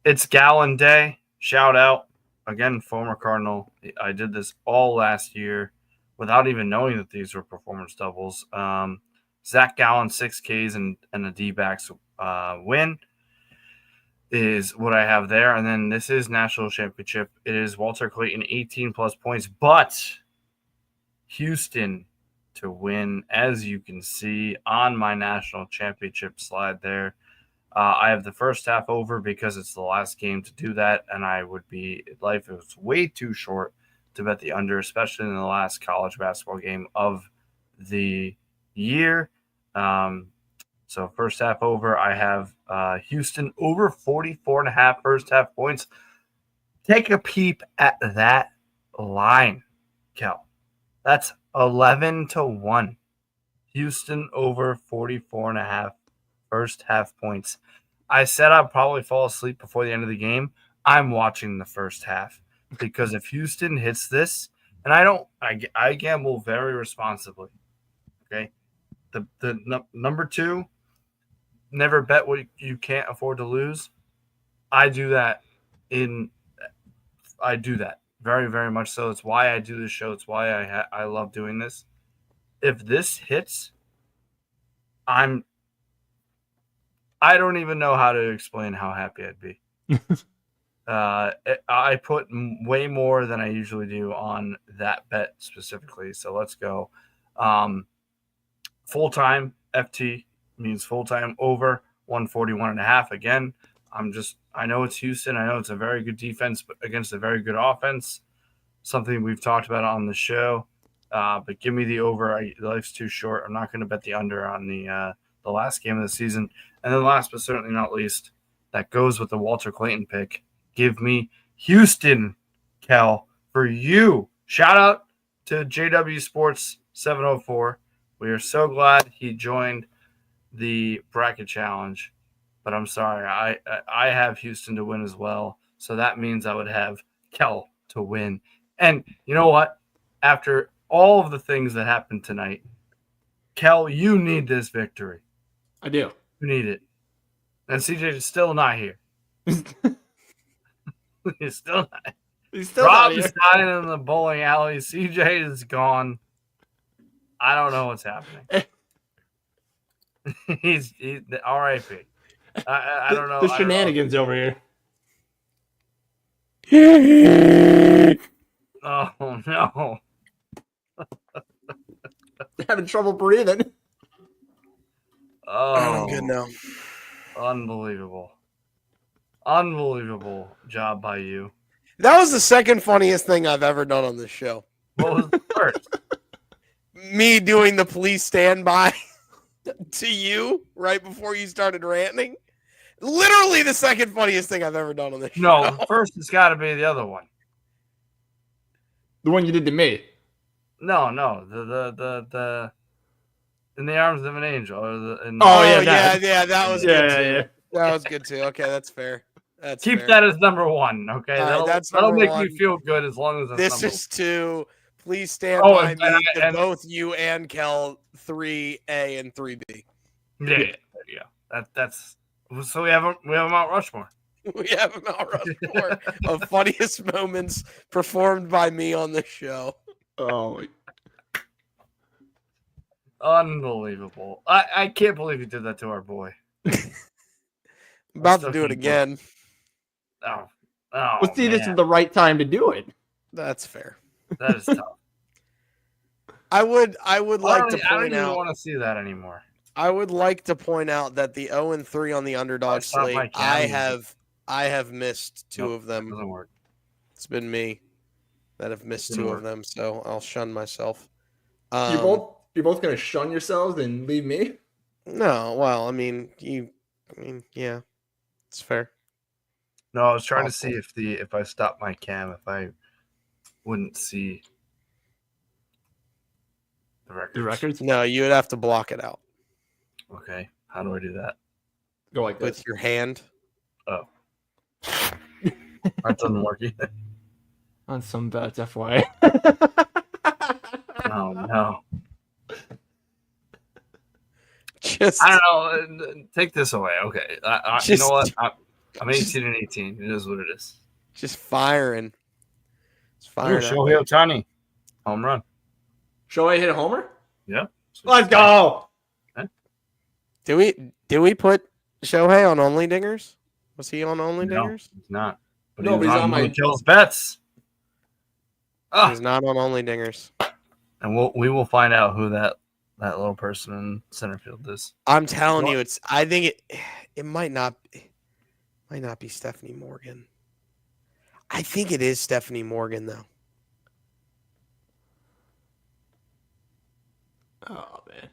It's Gallon Day. Shout out. Again, former Cardinal. I did this all last year without even knowing that these were performance doubles. Zach Gallen, 6Ks and a D-backs win is what I have there. And then this is national championship. It is Walter Clayton, 18+ points, but Houston to win, as you can see on my national championship slide there. I have the first half over because it's the last game to do that, and life is way too short to bet the under, especially in the last college basketball game of the year. So first half over, I have Houston over 44.5 first half points. Take a peep at that line, Kel. That's 11-1. Houston over 44.5 first half points. I said I'd probably fall asleep before the end of the game. I'm watching the first half because if Houston hits this, and I gamble very responsibly. Okay, the number 2, never bet what you can't afford to lose. I do that very, very much so. It's why I do this show. It's why I love doing this. If this hits, I don't even know how to explain how happy I'd be. I put way more than I usually do on that bet specifically. So let's go. Full-time FT means full-time over 141.5. Again, I know it's Houston. I know it's a very good defense but against a very good offense. Something we've talked about on the show. But give me the over. Life's too short. I'm not going to bet the under on the last game of the season. And then last but certainly not least, that goes with the Walter Clayton pick. Give me Houston, Kel, for you. Shout out to JW Sports 704. We are so glad he joined the bracket challenge. But I'm sorry, I have Houston to win as well. So that means I would have Kel to win. And you know what? After all of the things that happened tonight, Kel, you need this victory. I do. You need it. And CJ is still not here. He's still not. He's still not Rob's here. hiding in the bowling alley. CJ is gone. I don't know what's happening. he's R.I.P. I don't know. The shenanigans over here. Oh no. Having trouble breathing. Oh, I'm good now. Unbelievable job by you. That was the second funniest thing I've ever done on this show. What was the first? Me doing the police standby to you right before you started ranting. Literally the second funniest thing I've ever done on this show. No, first it's got to be the other one. The one you did to me. No, the In the Arms of an Angel. Oh, yeah, that. that was Yeah, good yeah, too. yeah. That was good too. Okay, that's fair. That's Keep fair. that as number one, okay? All right, that's that'll number make one. me feel good as long as that's This number is 2. Please stand Oh, by and- me to and- both you and Kel 3A and 3B. one. Yeah, there you go. That's so we have Mount Rushmore. We have a Mount Rushmore of funniest moments performed by me on the show. Oh, Unbelievable. I can't believe you did that to our boy. I'm about to Stuff do it you again. Oh, well, see, man. this is the right time to do it. That's fair. That is tough. I would like to I don't point even out. want to see that anymore. I would like to point out that the 0-3 on the underdog Stop my slate, camera. I have missed 2 Nope, of them. Doesn't work. It's been me that have missed 2 of them, so I'll shun myself. You're both gonna shun yourselves and leave me. No, well, yeah, it's fair. No, I was trying to Possible. see if I stopped my cam, if I wouldn't see the records. The records No, you would have to block it out Okay. How do I do that? go like this. with your hand. Oh. That doesn't work either. On some bets, FYI. Oh no. Just, I don't know. Take this away. Okay. You know what? Just- I'm 18 and 18. It is what it is. just firing. Just Oh, firing. Shohei Ohtani. Home run. Shohei hit a homer. Yeah. Let's go. Did we put Shohei on Only Dingers? Was he on Only No, Dingers? he's not. But No, but he's on my- Kills bets. Ah, He's not on Only Dingers. and we will find out who that little person in center field is. I'm telling What? you, I think it might not be Stephanie Morgan. I think it is Stephanie Morgan though. Oh man.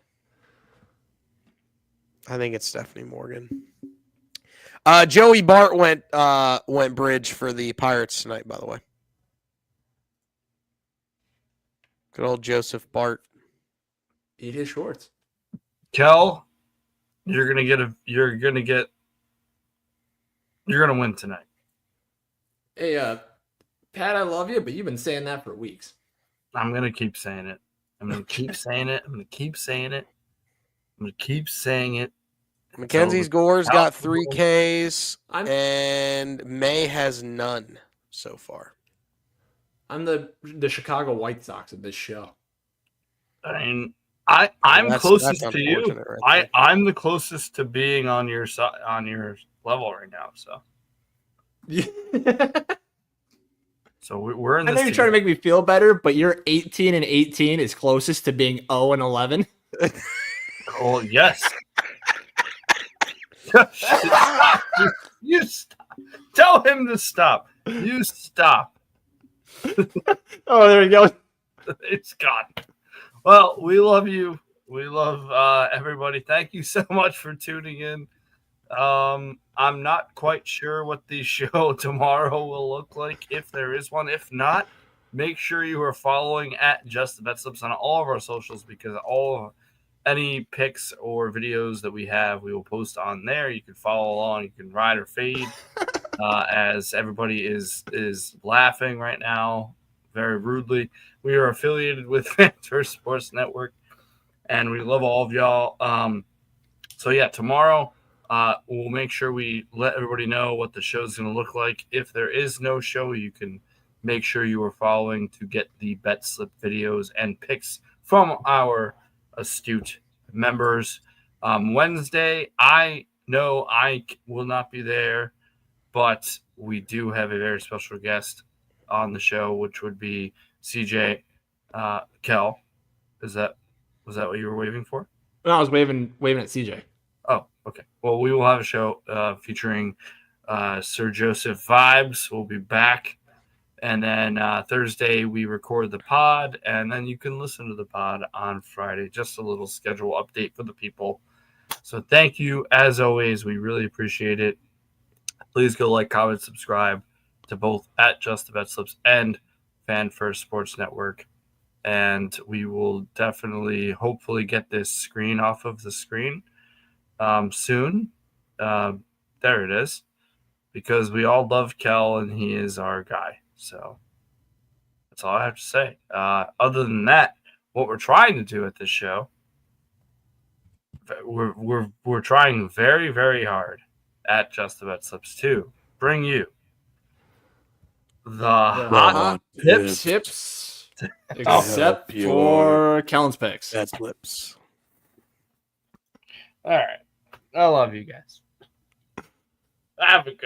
I think it's Stephanie Morgan. Joey Bart went bridge for the Pirates tonight, by the way. Good old Joseph Bart. Eat his shorts. Kel, you're gonna win tonight. Hey, Pat, I love you, but you've been saying that for weeks. I'm gonna keep saying it. I'm gonna keep saying it. I'm gonna keep saying it. I'm gonna keep saying it. Mackenzie Gore's got 3 Ks, I'm and May has none so far. I'm the Chicago White Sox of this show. I mean, I'm That's closest to you. unfortunate right there. I'm the closest to being on your level right now. So we're in I this. know you're trying to make me feel better, but you're 18 and 18 is closest to being 0 and 11. Oh yes. you stop. Tell him to stop. You stop. Oh, there we go. It's gone. Well, we love you. We love everybody. Thank you so much for tuning in. I'm not quite sure what the show tomorrow will look like, if there is one. If not, make sure you are following at Just the BetSlips on all of our socials, because any pics or videos that we have, we will post on there. You can follow along. You can ride or fade as everybody is laughing right now very rudely. We are affiliated with Fantasy Sports Network, and we love all of y'all. So yeah, tomorrow we'll make sure we let everybody know what the show's going to look like. If there is no show, you can make sure you are following to get the BetSlip videos and picks from our astute members. Wednesday, I know I will not be there, but we do have a very special guest on the show, which would be CJ. Kel, was that what you were waving for? No, I was waving at CJ. Oh, okay. Well, we will have a show featuring Sir Joseph Vibes. We'll be back. And then Thursday, we record the pod, and then you can listen to the pod on Friday. Just a little schedule update for the people. So thank you, as always. We really appreciate it. Please go like, comment, subscribe to both at Just the BetSlips and Fan First Sports Network. and we will definitely, hopefully, get this screen off of the screen soon. There it is, because we all love Kel, and he is our guy. So that's all I have to say. Other than that, what we're trying to do at this show, we're trying very, very hard at Just the BetSlips to bring you the hot tips. Tips, Oh, except for Kellen's picks. That's flips. All right. I love you guys. Have a good